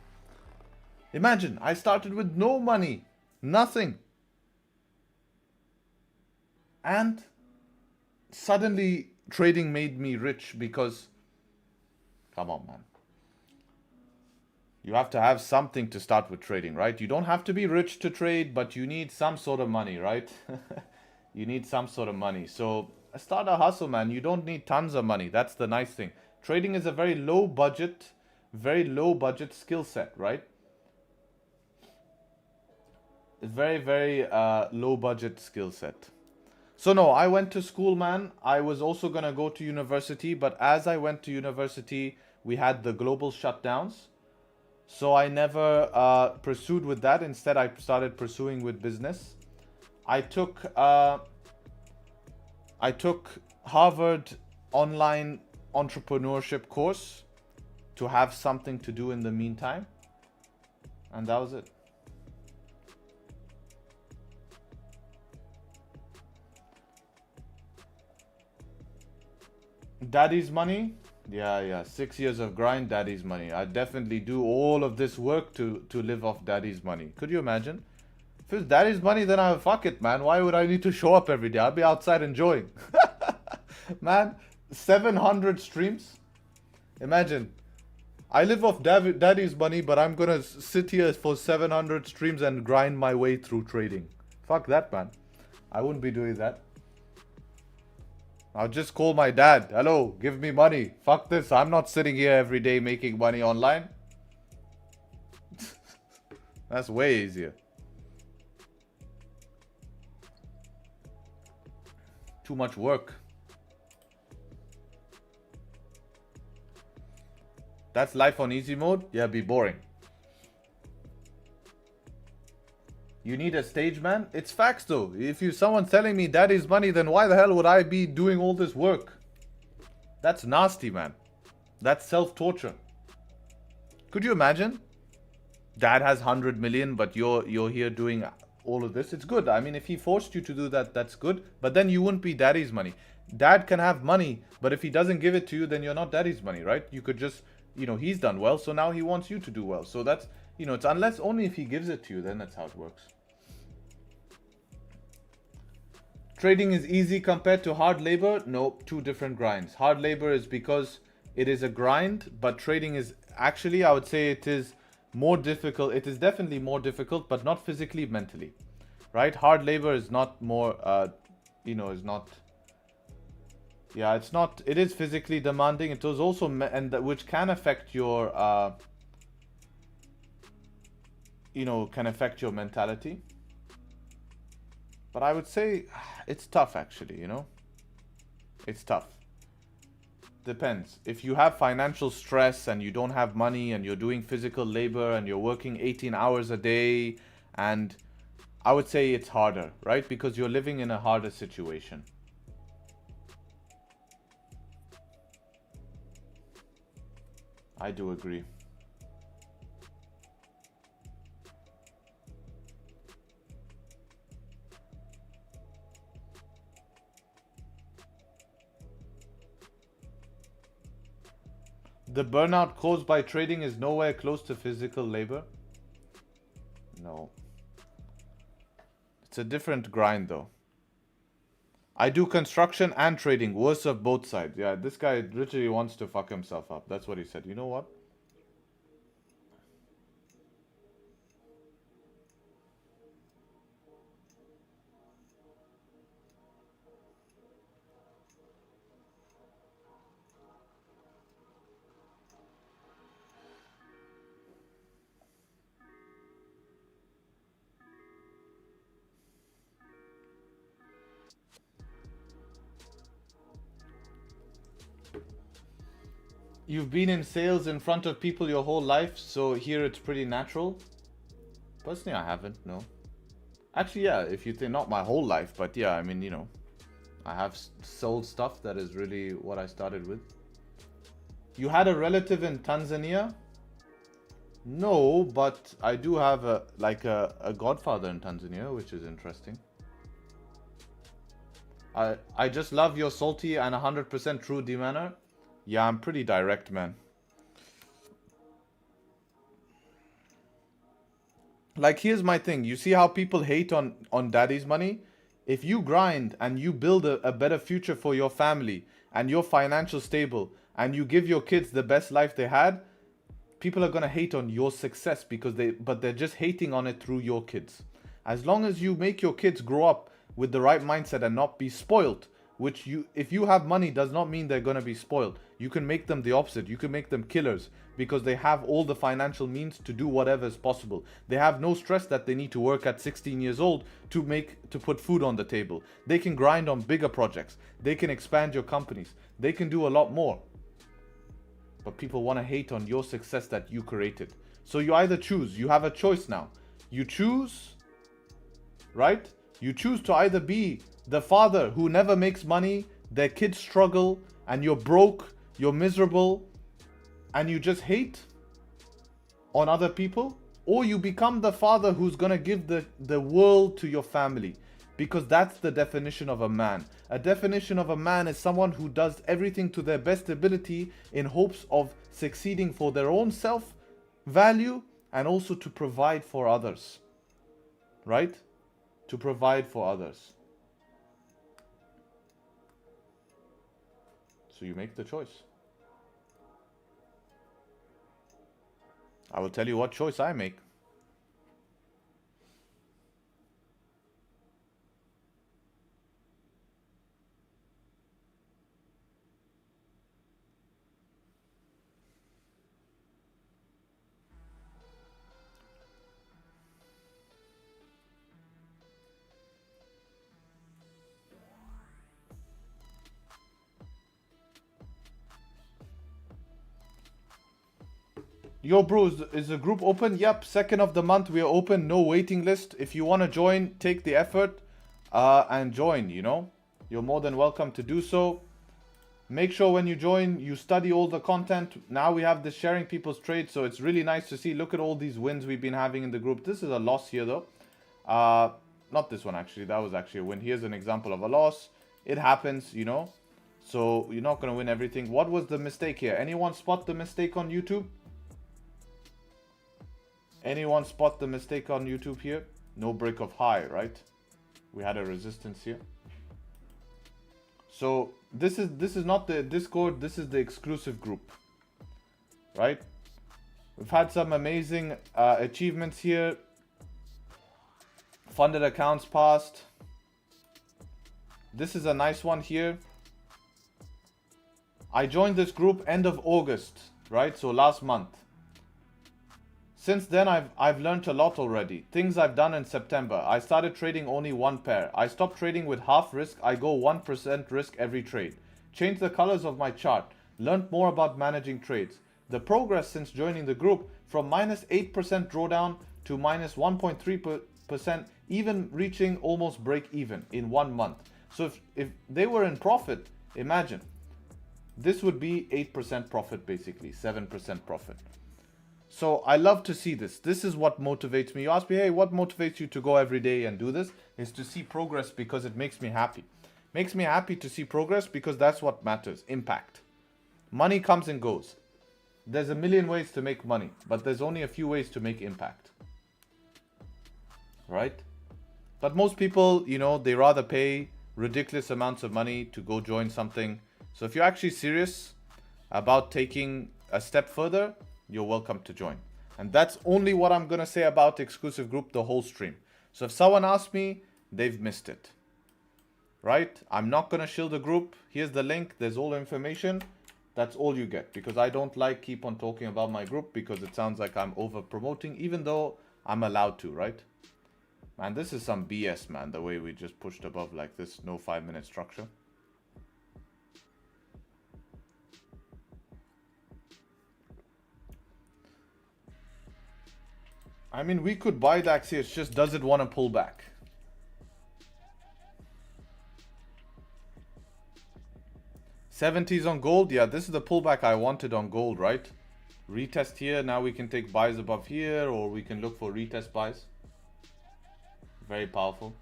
Imagine, I started with no money, nothing. And suddenly trading made me rich because, come on, man. You have to have something to start with trading, right? You don't have to be rich to trade, but you need some sort of money, right? You need some sort of money. So start a hustle, man. You don't need tons of money. That's the nice thing. Trading is a very low budget skill set, right? Very, very low budget skill set. So no, I went to school, man. I was also going to go to university, but as I went to university, we had the global shutdowns. So I never pursued with that. Instead, I started pursuing with business. I took Harvard online entrepreneurship course to have something to do in the meantime. And that was it. Daddy's money? Yeah. 6 years of grind, daddy's money. I definitely do all of this work to live off daddy's money. Could you imagine? If it's daddy's money, then I fuck it, man. Why would I need to show up every day? I'll be outside enjoying. Man, 700 streams? Imagine. I live off daddy's money, but I'm gonna sit here for 700 streams and grind my way through trading. Fuck that, man. I wouldn't be doing that. I'll just call my dad. Hello, give me money. Fuck this. I'm not sitting here every day making money online. That's way easier. Too much work. That's life on easy mode? Yeah, be boring. You need a stage, man? It's facts, though. If someone's telling me daddy's money, then why the hell would I be doing all this work? That's nasty, man. That's self-torture. Could you imagine? Dad has 100 million, but you're here doing all of this. It's good. I mean, if he forced you to do that, that's good. But then you wouldn't be daddy's money. Dad can have money, but if he doesn't give it to you, then you're not daddy's money, right? You could just, he's done well, so now he wants you to do well. So that's, it's unless only if he gives it to you, then that's how it works. Trading is easy compared to hard labor? No, two different grinds. Hard labor is because it is a grind, but trading is actually, I would say it is more difficult. It is definitely more difficult, but not physically, mentally, right? Hard labor is not more, you know, is not, yeah, it's not, it is physically demanding. It was also, which can affect your, you know, can affect your mentality. But I would say it's tough actually, you know, it's tough. Depends. If you have financial stress and you don't have money and you're doing physical labor and you're working 18 hours a day, and I would say it's harder, right? Because you're living in a harder situation. I do agree. The burnout caused by trading is nowhere close to physical labor. No. It's a different grind though. I do construction and trading. Worst of both sides. Yeah, this guy literally wants to fuck himself up. That's what he said. You know what? You've been in sales in front of people your whole life, so here it's pretty natural. Personally, I haven't, no. Actually, yeah, if you think, not my whole life, but yeah, I mean, you know, I have sold stuff. That is really what I started with. You had a relative in Tanzania? No, but I do have a godfather in Tanzania, which is interesting. I just love your salty and 100% true demeanor. Yeah, I'm pretty direct, man. Like, here's my thing. You see how people hate on daddy's money? If you grind and you build a better future for your family and you're financial stable and you give your kids the best life they had, people are going to hate on your success because they're just hating on it through your kids. As long as you make your kids grow up with the right mindset and not be spoiled, which if you have money does not mean they're going to be spoiled. You can make them the opposite. You can make them killers because they have all the financial means to do whatever is possible. They have no stress that they need to work at 16 years old to put food on the table. They can grind on bigger projects. They can expand your companies. They can do a lot more. But people want to hate on your success that you created. So you either choose. You have a choice now. You choose, right? You choose to either be the father who never makes money, their kids struggle, and you're broke, you're miserable, and you just hate on other people, or you become the father who's gonna give the world to your family, because that's the definition of a man. A definition of a man is someone who does everything to their best ability in hopes of succeeding for their own self-value and also to provide for others, right? To provide for others. So you make the choice. I will tell you what choice I make. Yo, bro, is the group open? Yep, 2nd of the month we are open, no waiting list. If you want to join, take the effort and join, you know. You're more than welcome to do so. Make sure when you join, you study all the content. Now we have this sharing people's trades, so it's really nice to see. Look at all these wins we've been having in the group. This is a loss here, though. Not this one, actually. That was actually a win. Here's an example of a loss. It happens, you know. So you're not going to win everything. What was the mistake here? Anyone spot the mistake on YouTube? Anyone spot the mistake on YouTube here? No break of high, right? We had a resistance here. So this is not the Discord, this is the exclusive group, right? We've had some amazing achievements here. Funded accounts passed. This is a nice one here. I joined this group end of August, right? So last month. Since then, I've learned a lot already. Things I've done in September. I started trading only one pair. I stopped trading with half risk. I go 1% risk every trade. Changed the colors of my chart. Learned more about managing trades. The progress since joining the group from minus 8% drawdown to minus 1.3%, even reaching almost break even in 1 month. So if they were in profit, imagine. This would be 8% profit basically, 7% profit. So I love to see this. This is what motivates me. You ask me, hey, what motivates you to go every day and do this? Is to see progress because it makes me happy. Makes me happy to see progress because that's what matters. Impact. Money comes and goes. There's a million ways to make money, but there's only a few ways to make impact. Right? But most people, you know, they rather pay ridiculous amounts of money to go join something. So if you're actually serious about taking a step further, you're welcome to join. And that's only what I'm going to say about the exclusive group the whole stream. So if someone asks me, they've missed it. Right? I'm not going to shill the group. Here's the link. There's all the information. That's all you get. Because I don't like keep on talking about my group because it sounds like I'm over promoting, even though I'm allowed to, right? Man, this is some BS, man. The way we just pushed above like this. No 5-minute structure. I mean, we could buy DAX here. It's just, does it want to pull back? $70s on gold. Yeah, this is the pullback I wanted on gold, right? Retest here. Now we can take buys above here, or we can look for retest buys. Very powerful.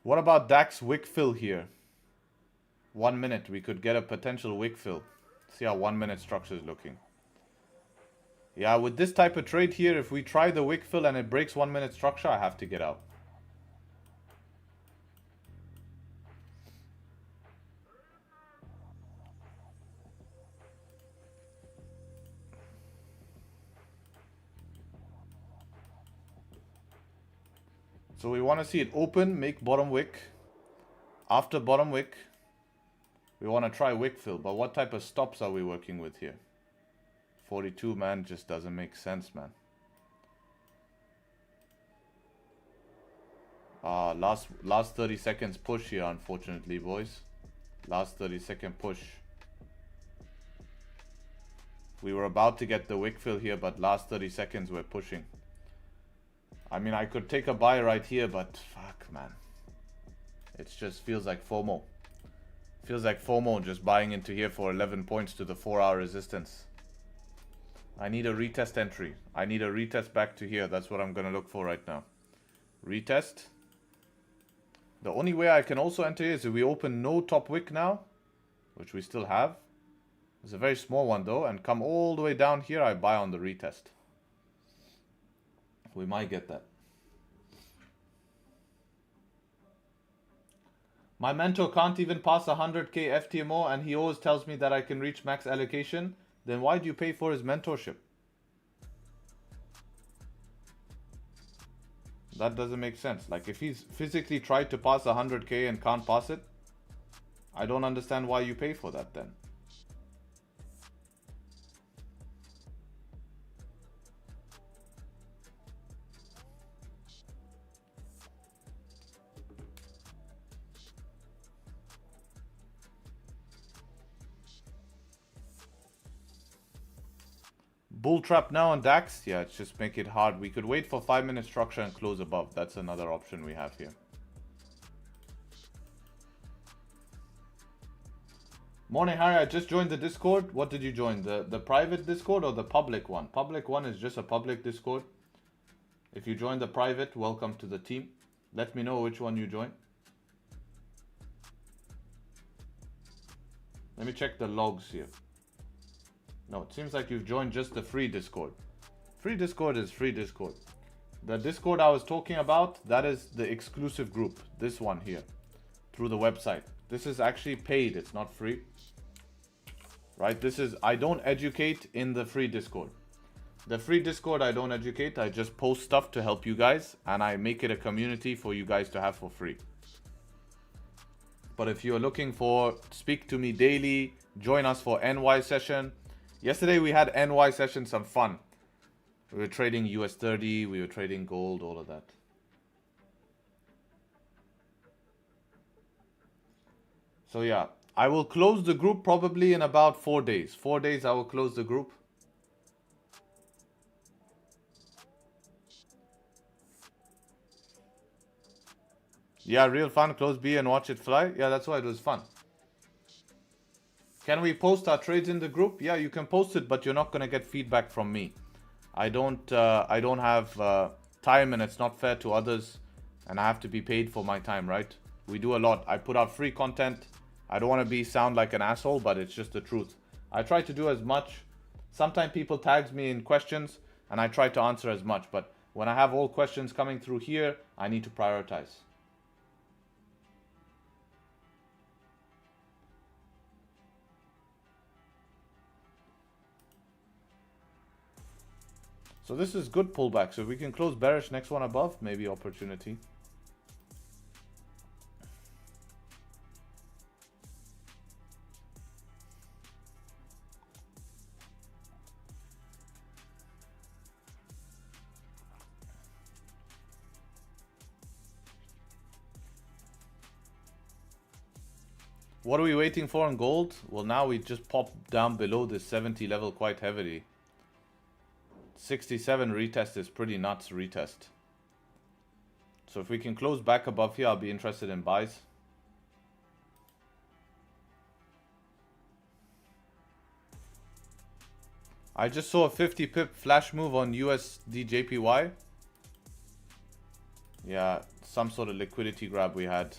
What about DAX wick fill here? 1 minute. We could get a potential wick fill. See how 1 minute structure is looking. Yeah, with this type of trade here, if we try the wick fill and it breaks 1 minute structure, I have to get out. So we want to see it open, make bottom wick. After bottom wick, we want to try wick fill. But what type of stops are we working with here? 42, man, just doesn't make sense, man. Last 30 seconds push here, unfortunately, boys. Last 30-second push. We were about to get the wick fill here, but last 30 seconds we're pushing. I mean, I could take a buy right here, but fuck, man. It just feels like FOMO. Feels like FOMO just buying into here for 11 points to the 4-hour resistance. I need a retest entry. I need a retest back to here. That's what I'm going to look for right now. Retest. The only way I can also enter here is if we open no top wick now, which we still have. It's a very small one though, and come all the way down here, I buy on the retest. We might get that. My mentor can't even pass 100k FTMO and he always tells me that I can reach max allocation. Then why do you pay for his mentorship? That doesn't make sense. Like if he's physically tried to pass 100k and can't pass it, I don't understand why you pay for that then. Bull trap now on DAX. Yeah, it's just make it hard. We could wait for 5-minute structure and close above. That's another option we have here. Morning, Harry. I just joined the Discord. What did you join? The private Discord or the public one? Public one is just a public Discord. If you join the private, welcome to the team. Let me know which one you join. Let me check the logs here. No, it seems like you've joined just the free Discord. Free Discord is free Discord. The Discord I was talking about, that is the exclusive group. This one here. Through the website. This is actually paid. It's not free. Right? This is... I don't educate in the free Discord. The free Discord, I don't educate. I just post stuff to help you guys. And I make it a community for you guys to have for free. But if you're looking for speak to me daily, join us for NY session. Yesterday we had NY session, some fun. We were trading US 30, we were trading gold, all of that. So yeah, I will close the group probably in about 4 days. 4 days I will close the group. Yeah, real fun. Close B and watch it fly. Yeah, that's why it was fun. Can we post our trades in the group? Yeah, you can post it, but you're not going to get feedback from me. I don't have time, and it's not fair to others, and I have to be paid for my time, right? We do a lot. I put out free content. I don't want to sound like an asshole, but it's just the truth. I try to do as much. Sometimes people tags me in questions, and I try to answer as much, but when I have all questions coming through here, I need to prioritize. So this is good pullback. So if we can close bearish, next one above, maybe opportunity. What are we waiting for on gold? Well, now we just popped down below this 70 level quite heavily. 67 retest is pretty nuts retest. So if we can close back above here, I'll be interested in buys. I just saw a 50 pip flash move on USD JPY. Yeah, some sort of liquidity grab we had.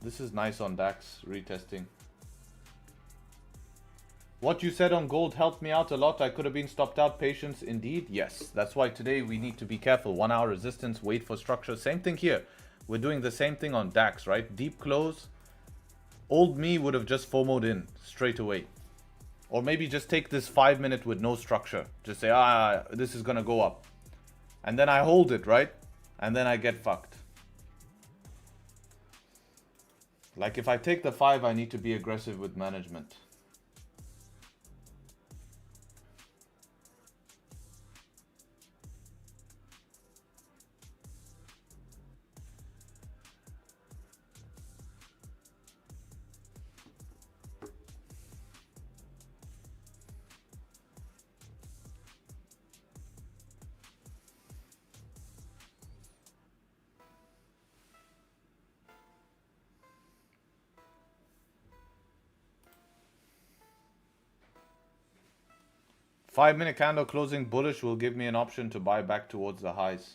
This is nice on DAX retesting. What you said on gold helped me out a lot. I could have been stopped out. Patience indeed. Yes, that's why today we need to be careful. 1 hour resistance, wait for structure. Same thing here. We're doing the same thing on DAX, right? Deep close. Old me would have just FOMO'd in straight away. Or maybe just take this 5 minute with no structure. Just say, this is going to go up. And then I hold it, right? And then I get fucked. Like if I take the 5, I need to be aggressive with management. Five-minute candle closing bullish will give me an option to buy back towards the highs.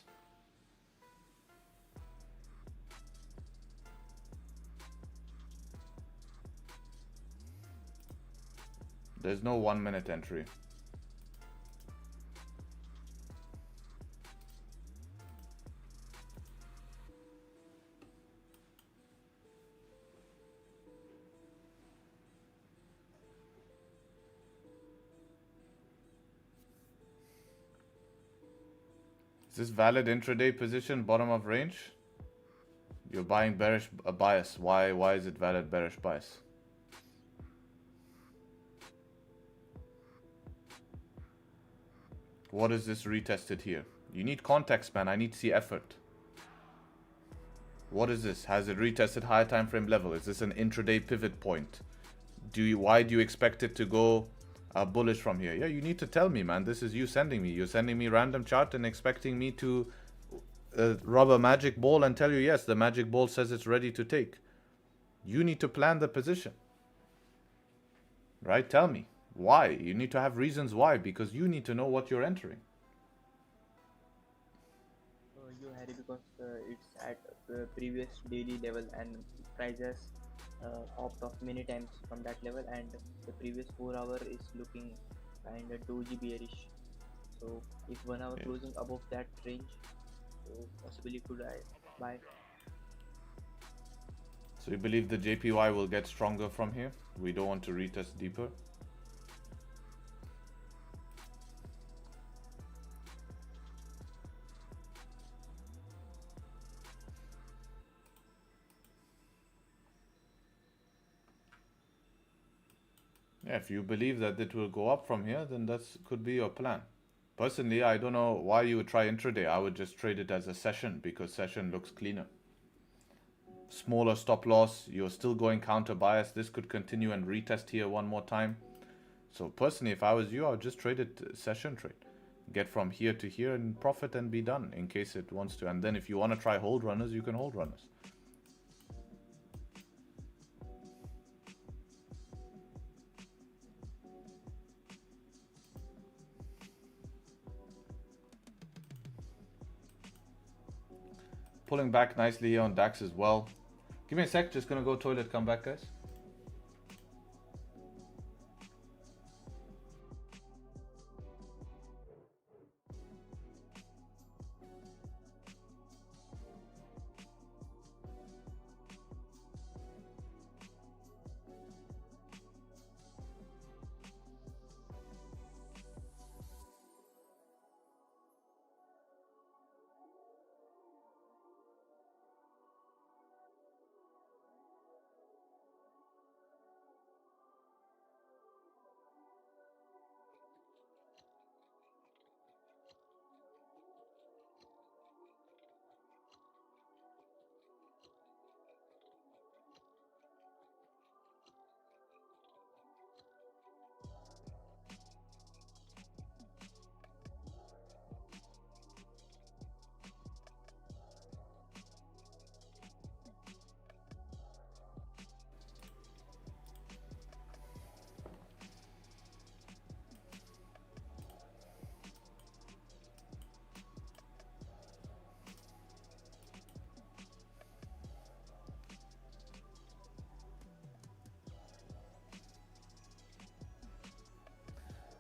There's no 1 minute entry. Is this valid intraday position, bottom of range? You're buying bearish bias. Why is it valid bearish bias? What is this retested here? You need context, man. I need to see effort. What is this? Has it retested higher time frame level? Is this an intraday pivot point? Why do you expect it to go bullish from here? Yeah, you need to tell me, man. This is you sending me. You're sending me random chart and expecting me to rub a magic ball and tell you, yes, the magic ball says it's ready to take. You need to plan the position. Right? Tell me. Why? You need to have reasons why, because you need to know what you're entering. You had it because it's at the previous daily level and prices opt off many times from that level, and the previous 4 hour is looking kind of doji bearish. So if 1 hour Yeah. closing above that range, so possibly could I buy. So you believe the JPY will get stronger from here? We don't want to retest deeper. Yeah, if you believe that it will go up from here, then that could be your plan. Personally, I don't know why you would try intraday. I would just trade it as a session because session looks cleaner. Smaller stop loss, you're still going counter bias. This could continue and retest here one more time. So personally, if I was you, I would just trade it session trade. Get from here to here and profit and be done in case it wants to. And then if you want to try hold runners, you can hold runners. Pulling back nicely here on DAX as well. Give me a sec, just gonna go toilet, come back guys.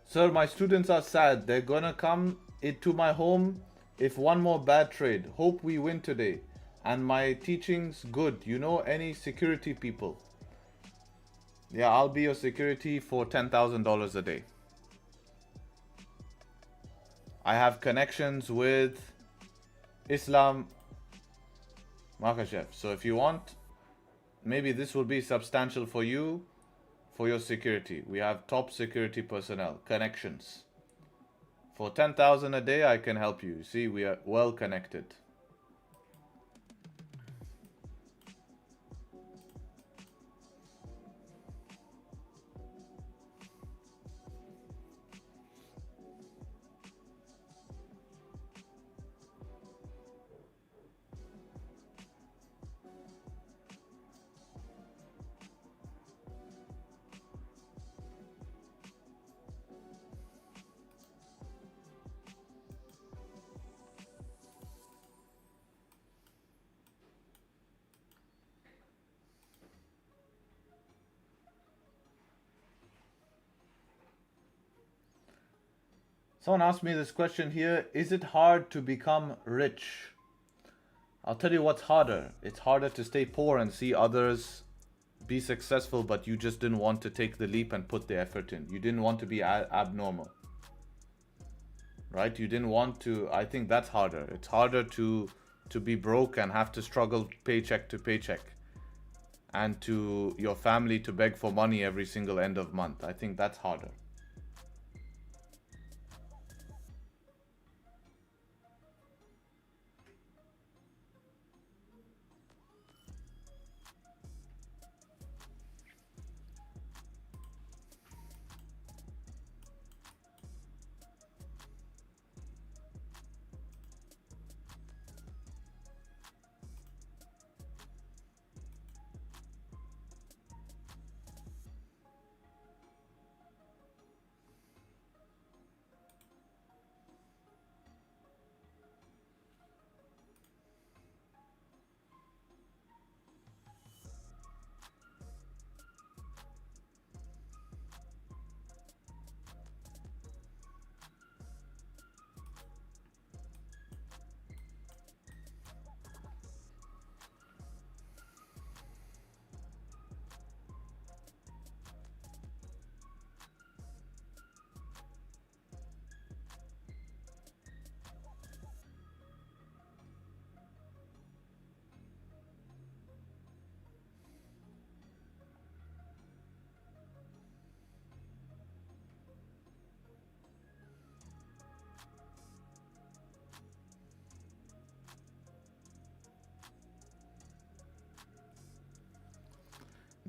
Sir, my students are sad. They're gonna come into my home if one more bad trade. Hope we win today. And my teaching's good. You know any security people? Yeah, I'll be your security for $10,000 a day. I have connections with Islam Makashev. So if you want, maybe this will be substantial for you, for your security. We have top security personnel, connections. For 10,000 a day, I can help you. See, we are well connected. Someone asked me this question here. Is it hard to become rich? I'll tell you what's harder. It's harder to stay poor and see others be successful, but you just didn't want to take the leap and put the effort in. You didn't want to be abnormal. Right? You didn't want to. I think that's harder. It's harder to be broke and have to struggle paycheck to paycheck. And to your family to beg for money every single end of month. I think that's harder.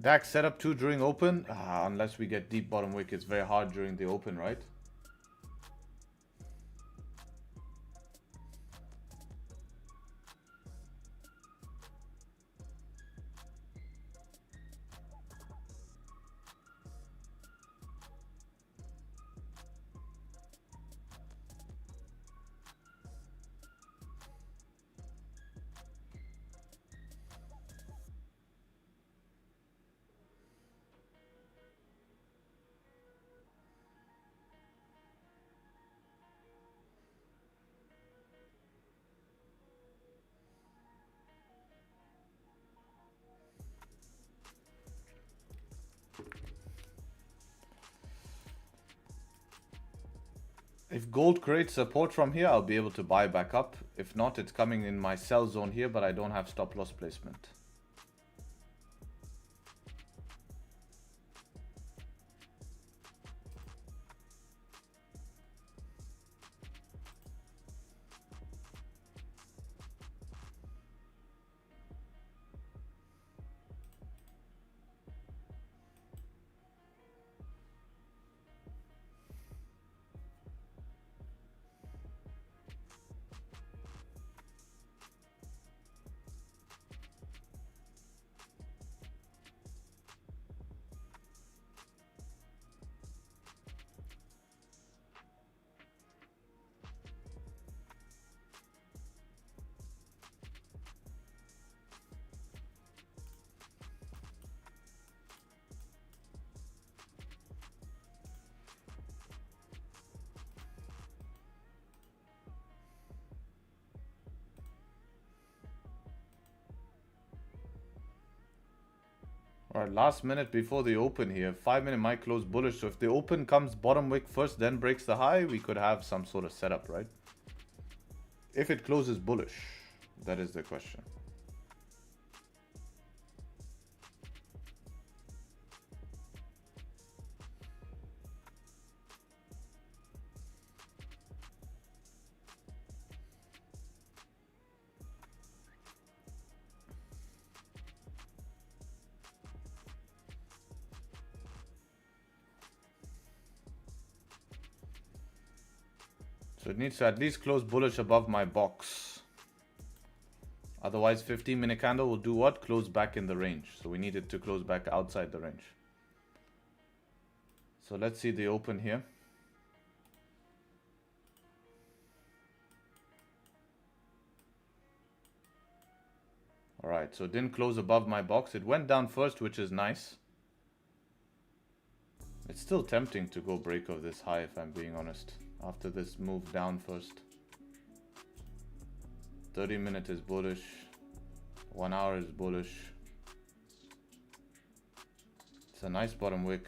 DAX set up 2 during open? Unless we get deep bottom wick, it's very hard during the open, right? If gold creates support from here, I'll be able to buy back up. If not, it's coming in my sell zone here, but I don't have stop loss placement. Alright, last minute before the open here. 5 minute might close bullish. So if the open comes bottom wick first, then breaks the high, we could have some sort of setup, right? If it closes bullish, that is the question. So it needs to at least close bullish above my box. Otherwise, 15-minute candle will do what? Close back in the range. So we need it to close back outside the range. So let's see the open here. Alright, so it didn't close above my box. It went down first, which is nice. It's still tempting to go break of this high, if I'm being honest. After this move down first. 30-minute is bullish. 1 hour is bullish. It's a nice bottom wick.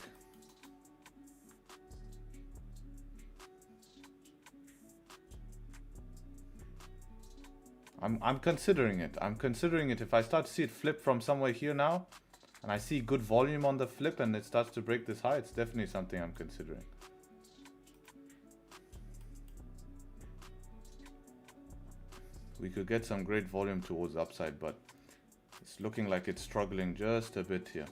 I'm considering it. I'm considering it. If I start to see it flip from somewhere here now, and I see good volume on the flip and it starts to break this high, it's definitely something I'm considering. We could get some great volume towards the upside, but it's looking like it's struggling just a bit here.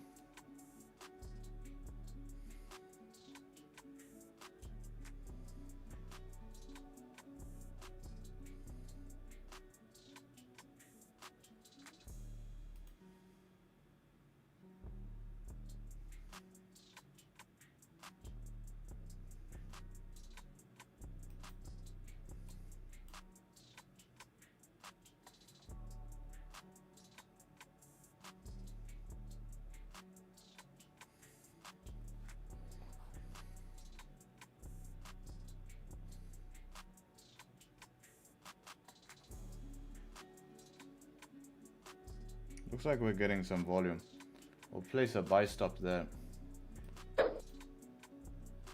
Looks like we're getting some volume. We'll place a buy stop there.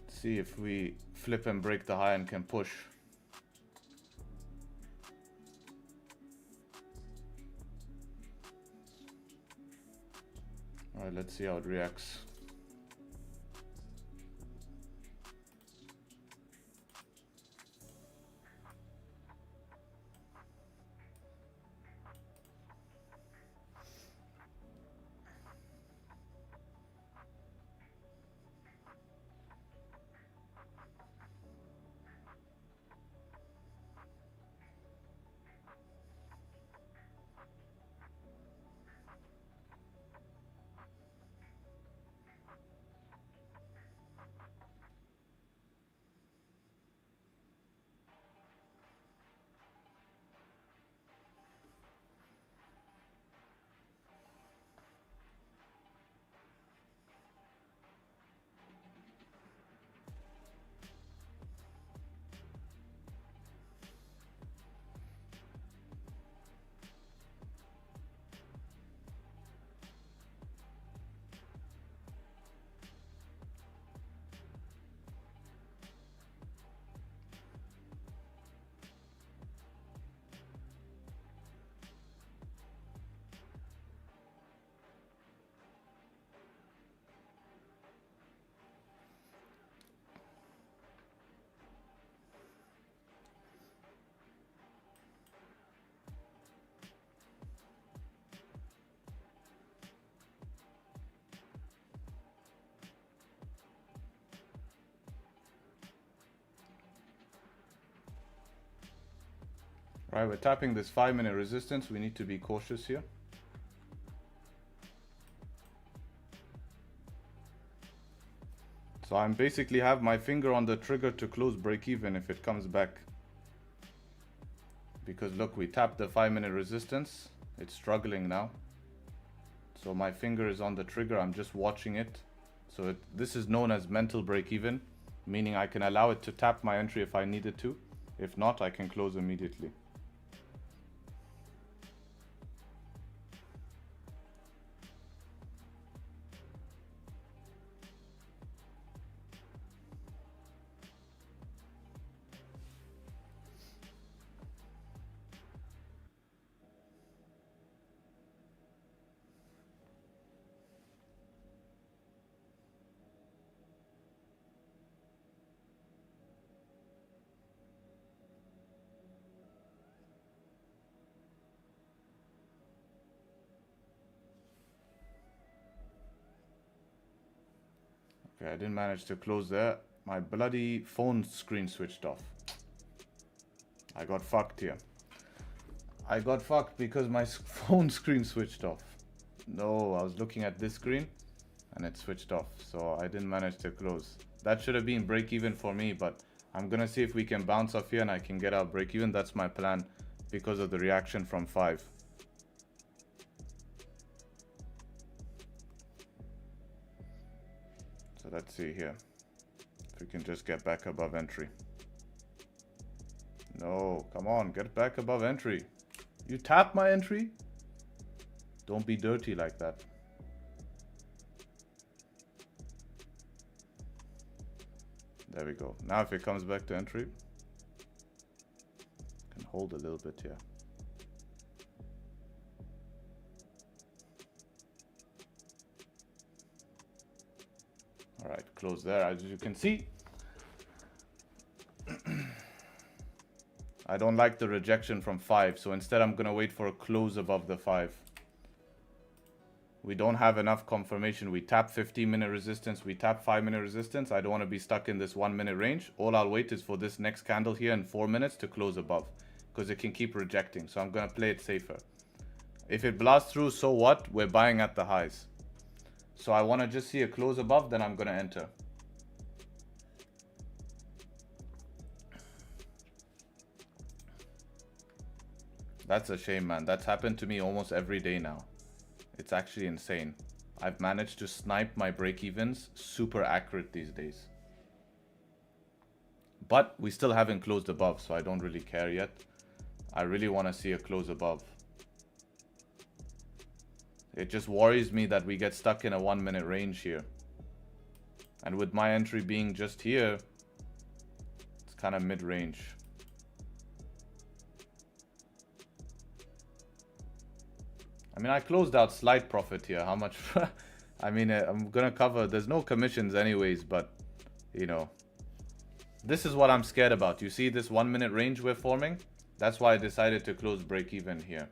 See if we flip and break the high and can push. Alright, let's see how it reacts. Right, we're tapping this 5-minute resistance. We need to be cautious here. So I'm basically have my finger on the trigger to close break even if it comes back. Because look, we tapped the 5-minute resistance. It's struggling now. So my finger is on the trigger. I'm just watching it. So this is known as mental break even, meaning I can allow it to tap my entry if I needed to. If not, I can close immediately. Okay, I didn't manage to close there. My bloody phone screen switched off. I got fucked here. I got fucked because my phone screen switched off. No, I was looking at this screen and it switched off. So I didn't manage to close. That should have been break even for me, but I'm gonna see if we can bounce off here and I can get out break even. That's my plan because of the reaction from 5. So let's see here if we can just get back above entry. No, come on, get back above entry. You tap my entry? Don't be dirty like that. There we go. Now if it comes back to entry, I can hold a little bit here. All right, close there. As you can see, I don't like the rejection from 5, so instead I'm gonna wait for a close above the 5. We don't have enough confirmation. We tap 15-minute resistance, we tap 5-minute resistance. I don't want to be stuck in this 1-minute range. All I'll wait is for this next candle here in 4 minutes to close above, because it can keep rejecting. So I'm gonna play it safer. If it blasts through, so what? We're buying at the highs. So I want to just see a close above, then I'm gonna enter. That's a shame, man. That's happened to me almost every day now. It's actually insane. I've managed to snipe my break-evens super accurate these days. But we still haven't closed above, so I don't really care yet. I really want to see a close above. It just worries me that we get stuck in a 1-minute range here. And with my entry being just here, it's kind of mid-range. I mean, I closed out slight profit here. How much? I mean, I'm gonna cover. There's no commissions anyways, but you know, this is what I'm scared about. You see this 1-minute range we're forming? That's why I decided to close break even here.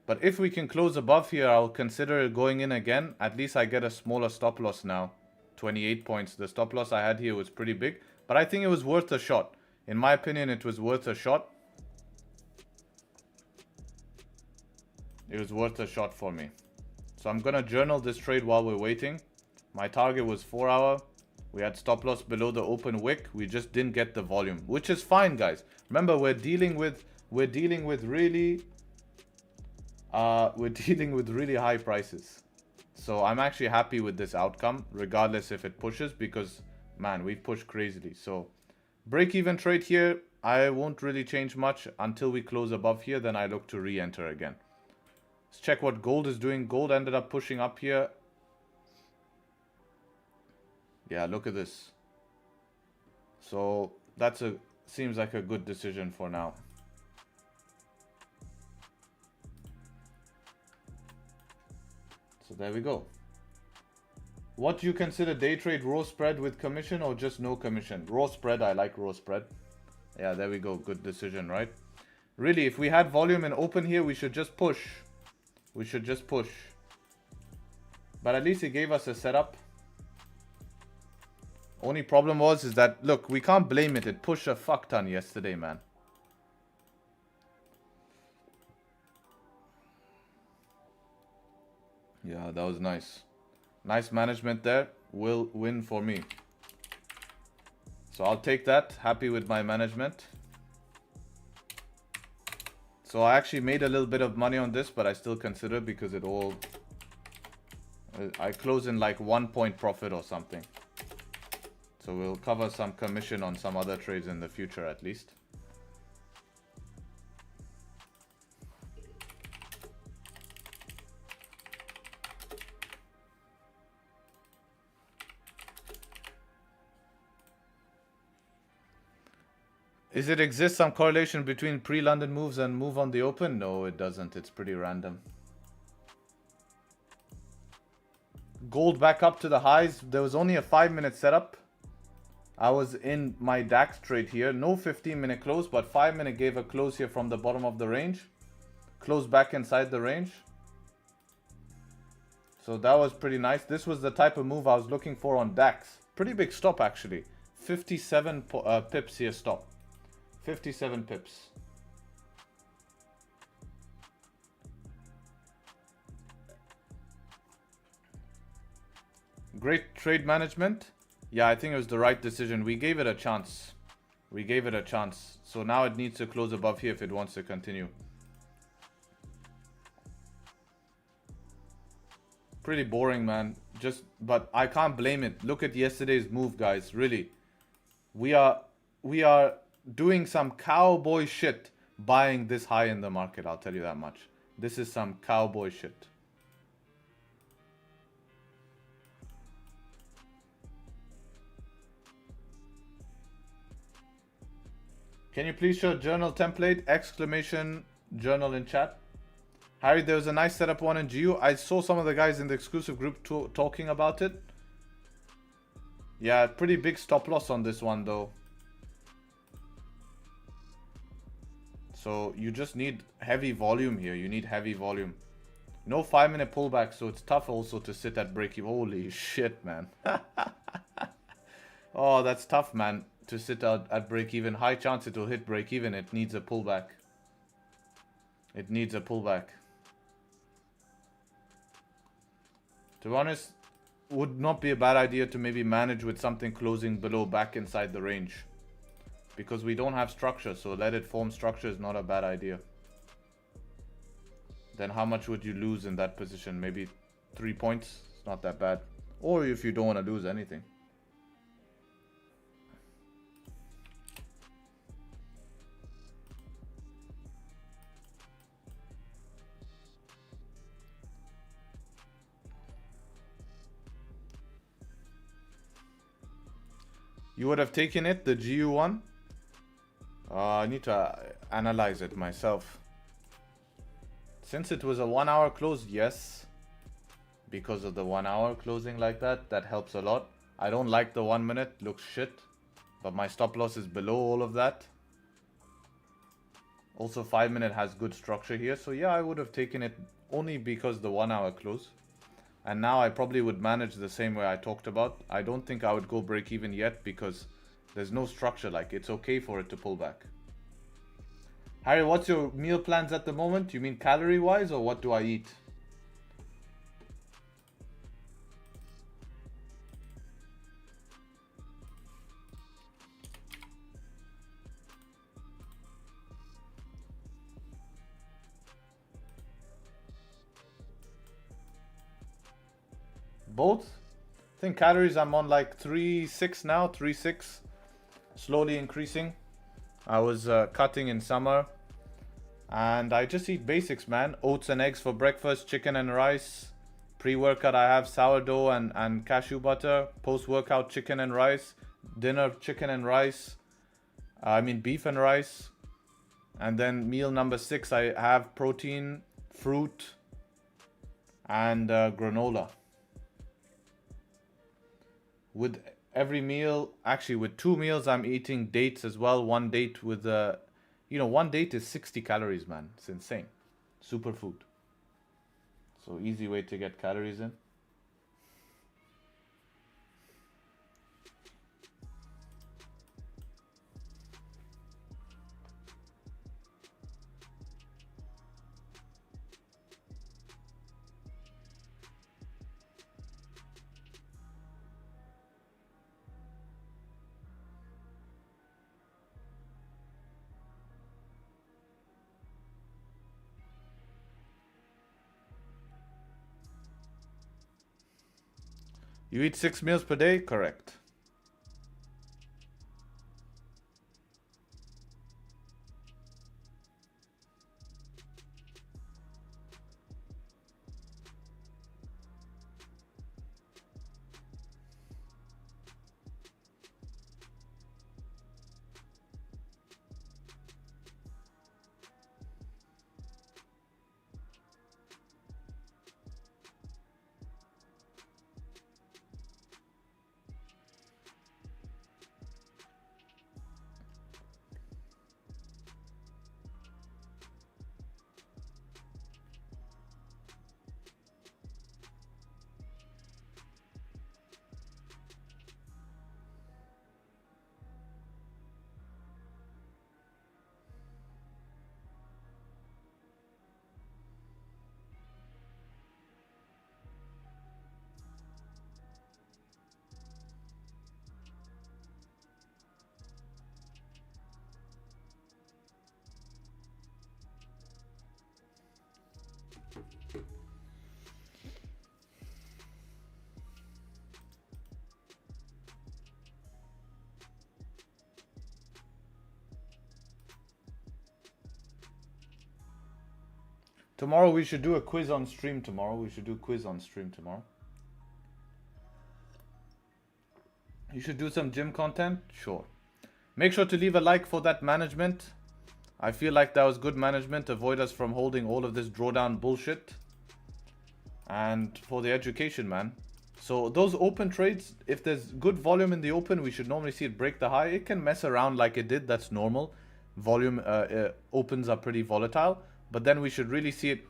But if we can close above here, I'll consider going in again. At least I get a smaller stop loss now. 28 points. The stop loss I had here was pretty big, but I think it was worth a shot. In my opinion, it was worth a shot. It was worth a shot for me. So I'm gonna journal this trade while we're waiting. My target was 4 hour. We had stop loss below the open wick. We just didn't get the volume, which is fine, guys. Remember, we're dealing with really high prices. So I'm actually happy with this outcome, regardless if it pushes, because man, we've pushed crazily. So break even trade here, I won't really change much until we close above here. Then I look to re-enter again. Let's check what gold is doing. Gold ended up pushing up here. Yeah, look at this. So that's seems like a good decision for now. So there we go. What do you consider day trade? Raw spread with commission or just no commission? Raw spread. I like raw spread. Yeah, there we go. Good decision, right? Really, if we had volume and open here, we should just push. We should just push. But at least it gave us a setup. Only problem is that, look, we can't blame it. It pushed a fuck ton yesterday, man. Yeah, that was nice. Nice management there. Will win for me. So I'll take that. Happy with my management. So I actually made a little bit of money on this, but I still consider because it all... I close in like 1 point profit or something. So we'll cover some commission on some other trades in the future at least. Is it exist some correlation between pre-London moves and move on the open? No, it doesn't. It's pretty random. Gold back up to the highs. There was only a 5-minute setup. I was in my DAX trade here. No 15-minute close, but 5-minute gave a close here from the bottom of the range. Close back inside the range. So that was pretty nice. This was the type of move I was looking for on DAX. Pretty big stop actually. 57 pips here stop. 57 pips. Great trade management. Yeah, I think it was the right decision. We gave it a chance. We gave it a chance. So now it needs to close above here if it wants to continue. Pretty boring, man. But I can't blame it. Look at yesterday's move, guys. Really. We are doing some cowboy shit buying this high in the market. I'll tell you that much. This is some cowboy shit. Can you please show journal template? Exclamation journal in chat. Harry, there was a nice setup one in GU. I saw some of the guys in the exclusive group talking about it. Yeah, pretty big stop loss on this one though. So you just need heavy volume here. You need heavy volume. No 5-minute pullback, so it's tough also to sit at break even. Holy shit, man. Oh, that's tough, man. To sit out at break even. High chance it will hit break even. It needs a pullback. It needs a pullback. To be honest, would not be a bad idea to maybe manage with something closing below back inside the range. Because we don't have structure, so let it form structure is not a bad idea. Then how much would you lose in that position? Maybe 3 points? It's not that bad. Or if you don't want to lose anything. You would have taken it, the GU one? I need to analyze it myself. Since it was a 1 hour close, yes. Because of the 1 hour closing like that, that helps a lot. I don't like the 1 minute, looks shit. But my stop loss is below all of that. Also 5 minute has good structure here. So yeah, I would have taken it only because the 1 hour close. And now I probably would manage the same way I talked about. I don't think I would go break even yet because there's no structure. Like, it's okay for it to pull back. Harry, what's your meal plans at the moment? You mean calorie wise, or what do I eat? Both? I think calories I'm on like 3.6 now, 3.6. Slowly increasing. I was cutting in summer. And I just eat basics, man. Oats and eggs for breakfast, chicken and rice. Pre-workout I have sourdough and cashew butter. Post-workout chicken and rice. Dinner chicken and rice. Beef and rice. And then meal number 6 I have protein, fruit, and granola. With every meal, actually with 2 meals, I'm eating dates as well. One date with, one date is 60 calories, man. It's insane. Superfood. So easy way to get calories in. You eat 6 meals per day? Correct. Tomorrow we should do a quiz on stream tomorrow. You should do some gym content? Sure. Make sure to leave a like for that management. I feel like that was good management. Avoid us from holding all of this drawdown bullshit. And for the education, man. So those open trades, if there's good volume in the open, we should normally see it break the high. It can mess around like it did. That's normal. Volume opens are pretty volatile. But then we should really see it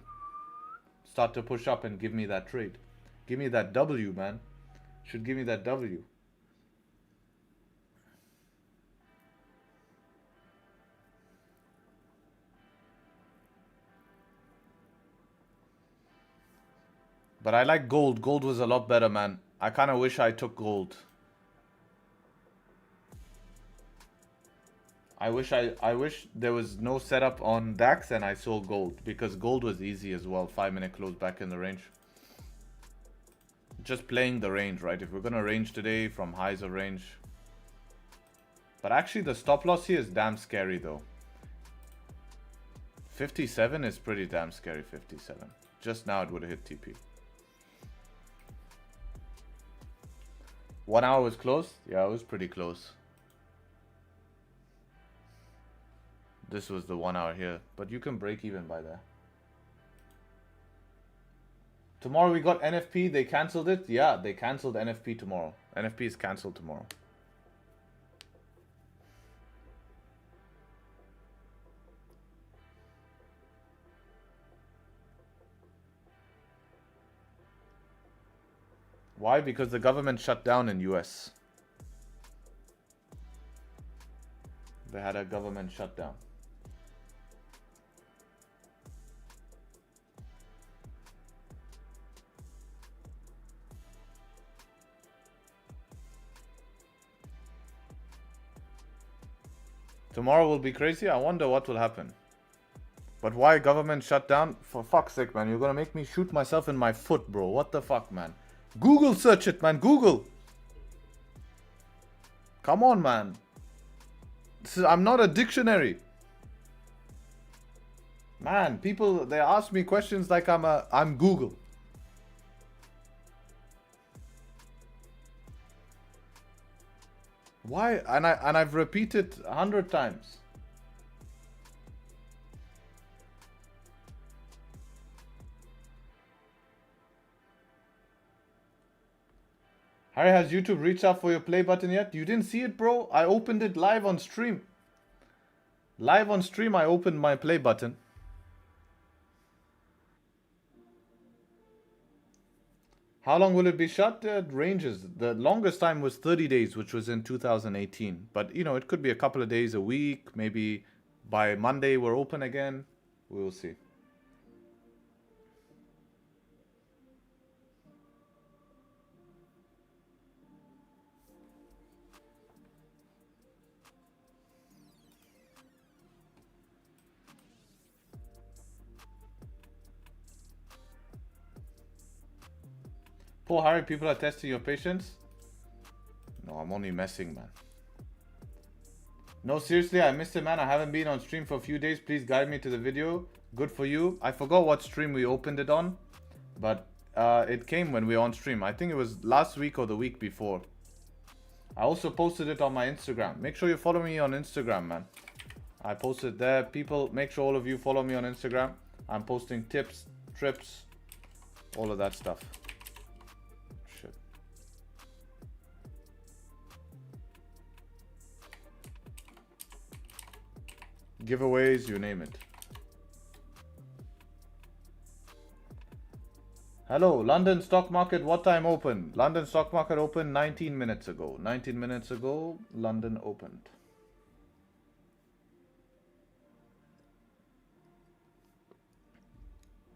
start to push up and give me that trade. Give me that W, man. Should give me that W. But I like gold. Gold was a lot better, man. I kind of wish I took gold. I wish there was no setup on DAX and I sold gold, because gold was easy as well. 5-minute close back in the range. Just playing the range, right? If we're gonna range today from highs of range. But actually the stop loss here is damn scary though. 57 is pretty damn scary. 57. Just now it would have hit TP. 1 hour was close? Yeah, it was pretty close. This was the 1 hour here, but you can break even by there. Tomorrow we got NFP. They cancelled it. Yeah, they cancelled NFP tomorrow. NFP is cancelled tomorrow. Why? Because the government shut down in US. They had a government shutdown. Tomorrow will be crazy. I wonder what will happen. But why government shut down? For fuck's sake, man. You're gonna make me shoot myself in my foot, bro. What the fuck, man? Google search it, man. Google. Come on, man. I'm not a dictionary. Man, people, they ask me questions like I'm Google. Why? And I've repeated 100 times. Harry, has YouTube reached out for your play button yet? You didn't see it, bro? I opened it live on stream. Live on stream, I opened my play button. How long will it be shut? It ranges. The longest time was 30 days, which was in 2018. But, you know, it could be a couple of days, a week. Maybe by Monday we're open again. We will see. Oh, Harry, people are testing your patience? No, I'm only messing, man. No, seriously, I missed it, man. I haven't been on stream for a few days. Please guide me to the video. Good for you. I forgot what stream we opened it on, but it came when we were on stream. I think it was last week or the week before. I also posted it on my Instagram. Make sure you follow me on Instagram, man. I posted there. People, make sure all of you follow me on Instagram. I'm posting tips, trips, all of that stuff. Shit. Giveaways, you name it. Hello, London stock market, what time open? London stock market opened 19 minutes ago. 19 minutes ago, London opened.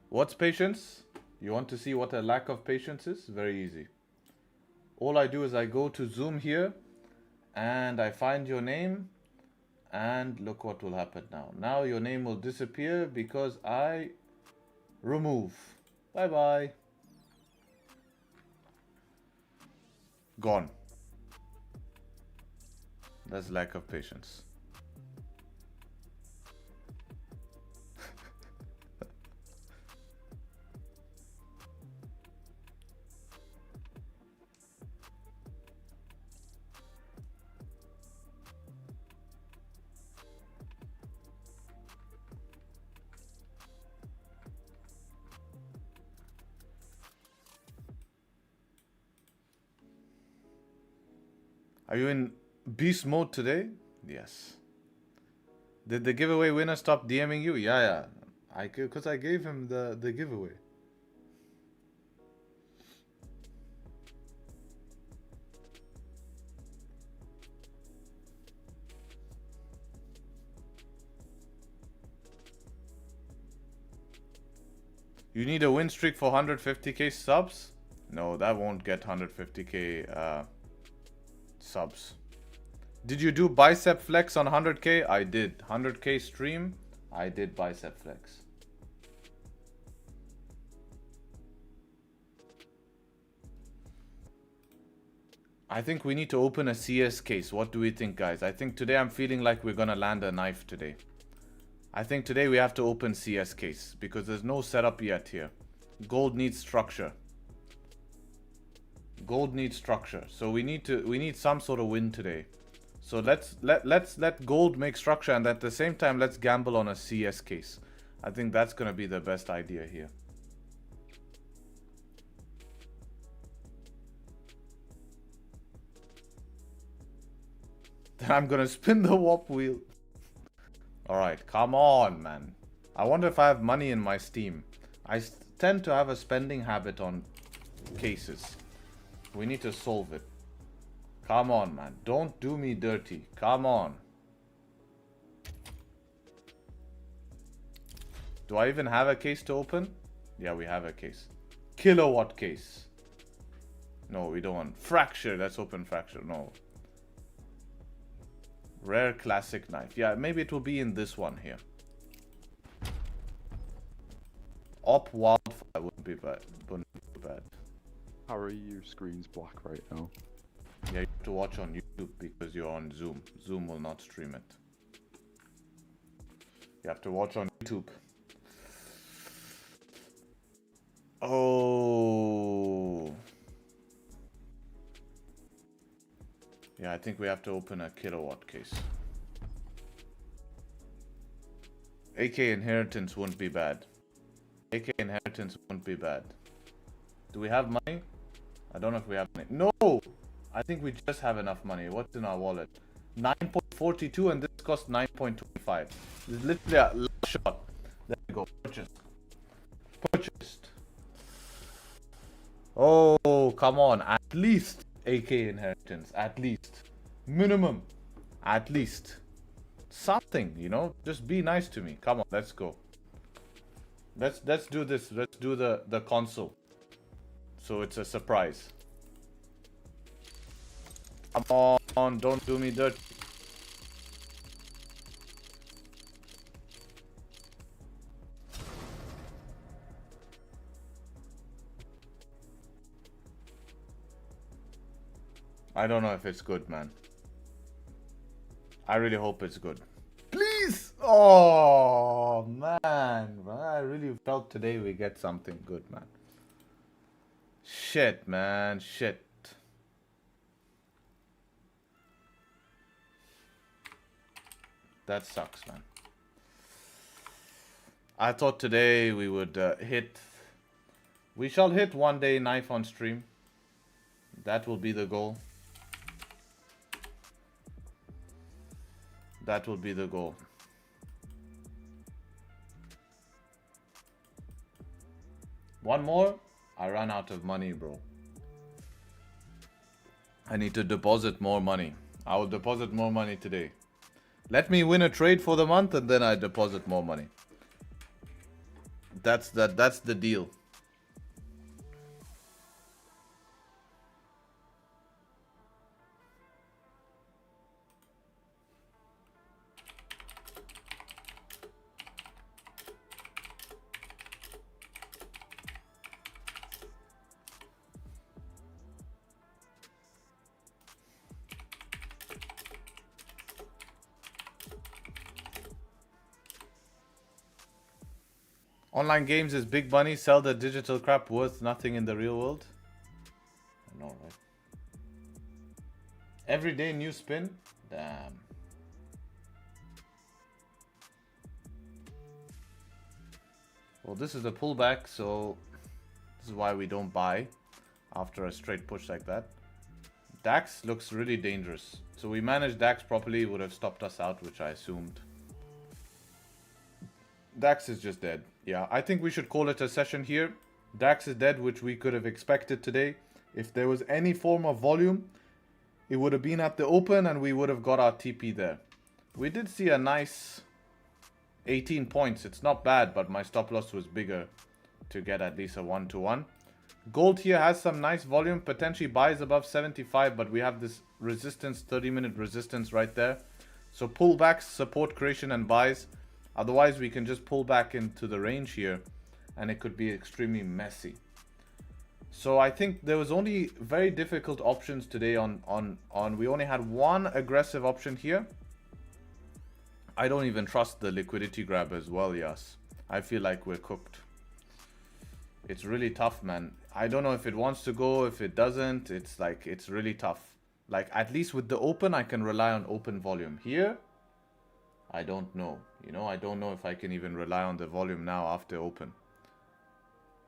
What's patience? You want to see what a lack of patience is? Very easy. All I do is I go to Zoom here and I find your name, and look what will happen now. Now your name will disappear because I remove. Bye bye. Gone. That's lack of patience. Are you in beast mode today? Yes. Did the giveaway winner stop DMing you? Yeah. Because I gave him the giveaway. You need a win streak for 150k subs? No, that won't get 150k subs. Did you do bicep flex on 100k? I did. 100k stream, I did bicep flex. I think we need to open a CS case. What do we think, guys? I think today I'm feeling like we're gonna land a knife today. I think today we have to open CS case because there's no setup yet here. Gold needs structure. Gold needs structure. So we need some sort of win today. So let's let gold make structure, and at the same time let's gamble on a CS case. I think that's gonna be the best idea here. Then I'm gonna spin the warp wheel. Alright, come on, man. I wonder if I have money in my Steam. I tend to have a spending habit on cases. We need to solve it. Come on, man. Don't do me dirty. Come on. Do I even have a case to open? Yeah, we have a case. Kilowatt case. No, we don't want. Fracture. Let's open fracture. No. Rare classic knife. Yeah, maybe it will be in this one here. Op wildfire wouldn't be bad. Wouldn't be bad. Harry, your screen's black right now. Yeah, you have to watch on YouTube because you're on Zoom. Zoom will not stream it. You have to watch on YouTube. Oh. Yeah, I think we have to open a kilowatt case. AK inheritance won't be bad. AK inheritance won't be bad. Do we have money? I don't know if we have money. No! I think we just have enough money. What's in our wallet? 9.42 and this costs 9.25. This is literally a last shot. There we go. Purchased. Purchased. Oh, come on. At least AK inheritance. At least. Minimum. At least. Something, you know? Just be nice to me. Come on, let's go. Let's do this. Let's do the console. So it's a surprise. Come on, don't do me dirty. I don't know if it's good, man. I really hope it's good. Please! Oh, man. I really felt today we get something good, man. Shit, man. Shit. That sucks, man. I thought today we would hit... We shall hit one day knife on stream. That will be the goal. That will be the goal. One more, I ran out of money, bro. I need to deposit more money. I will deposit more money today. Let me win a trade for the month and then I deposit more money. That's the deal. Online games is big money. Sell the digital crap worth nothing in the real world. I know, right? Every day new spin. Damn. Well, this is a pullback, so this is why we don't buy after a straight push like that. DAX looks really dangerous. So we managed DAX properly, would have stopped us out, which I assumed. DAX is just dead. Yeah, I think we should call it a session here. DAX is dead, which we could have expected today. If there was any form of volume, it would have been at the open and we would have got our TP there. We did see a nice 18 points. It's not bad, but my stop loss was bigger to get at least a 1-to-1. Gold here has some nice volume, potentially buys above 75, but we have this resistance, 30-minute resistance right there. So pullbacks, support creation and buys. Otherwise, we can just pull back into the range here and it could be extremely messy. So I think there was only very difficult options today on we only had one aggressive option here. I don't even trust the liquidity grab as well, yes. I feel like we're cooked. It's really tough, man. I don't know if it wants to go, if it doesn't. It's like, it's really tough. Like, at least with the open, I can rely on open volume. Here, I don't know. You know, I don't know if I can even rely on the volume now after open.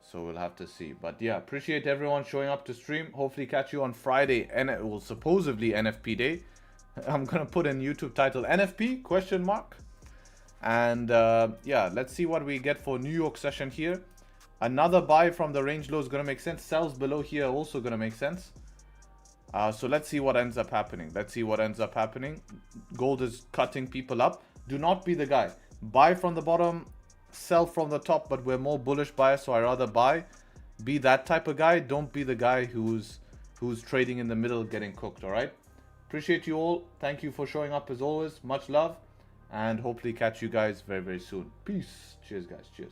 So we'll have to see. But yeah, appreciate everyone showing up to stream. Hopefully catch you on Friday, and it will supposedly NFP day. I'm going to put in YouTube title NFP question mark. And yeah, let's see what we get for New York session here. Another buy from the range low is going to make sense. Sells below here also going to make sense. So let's see what ends up happening. Let's see what ends up happening. Gold is cutting people up. Do not be the guy. Buy from the bottom, sell from the top, but we're more bullish buyers, so I rather buy. Be that type of guy. Don't be the guy who's trading in the middle getting cooked, all right? Appreciate you all. Thank you for showing up as always. Much love. And hopefully catch you guys very, very soon. Peace. Cheers, guys. Cheers.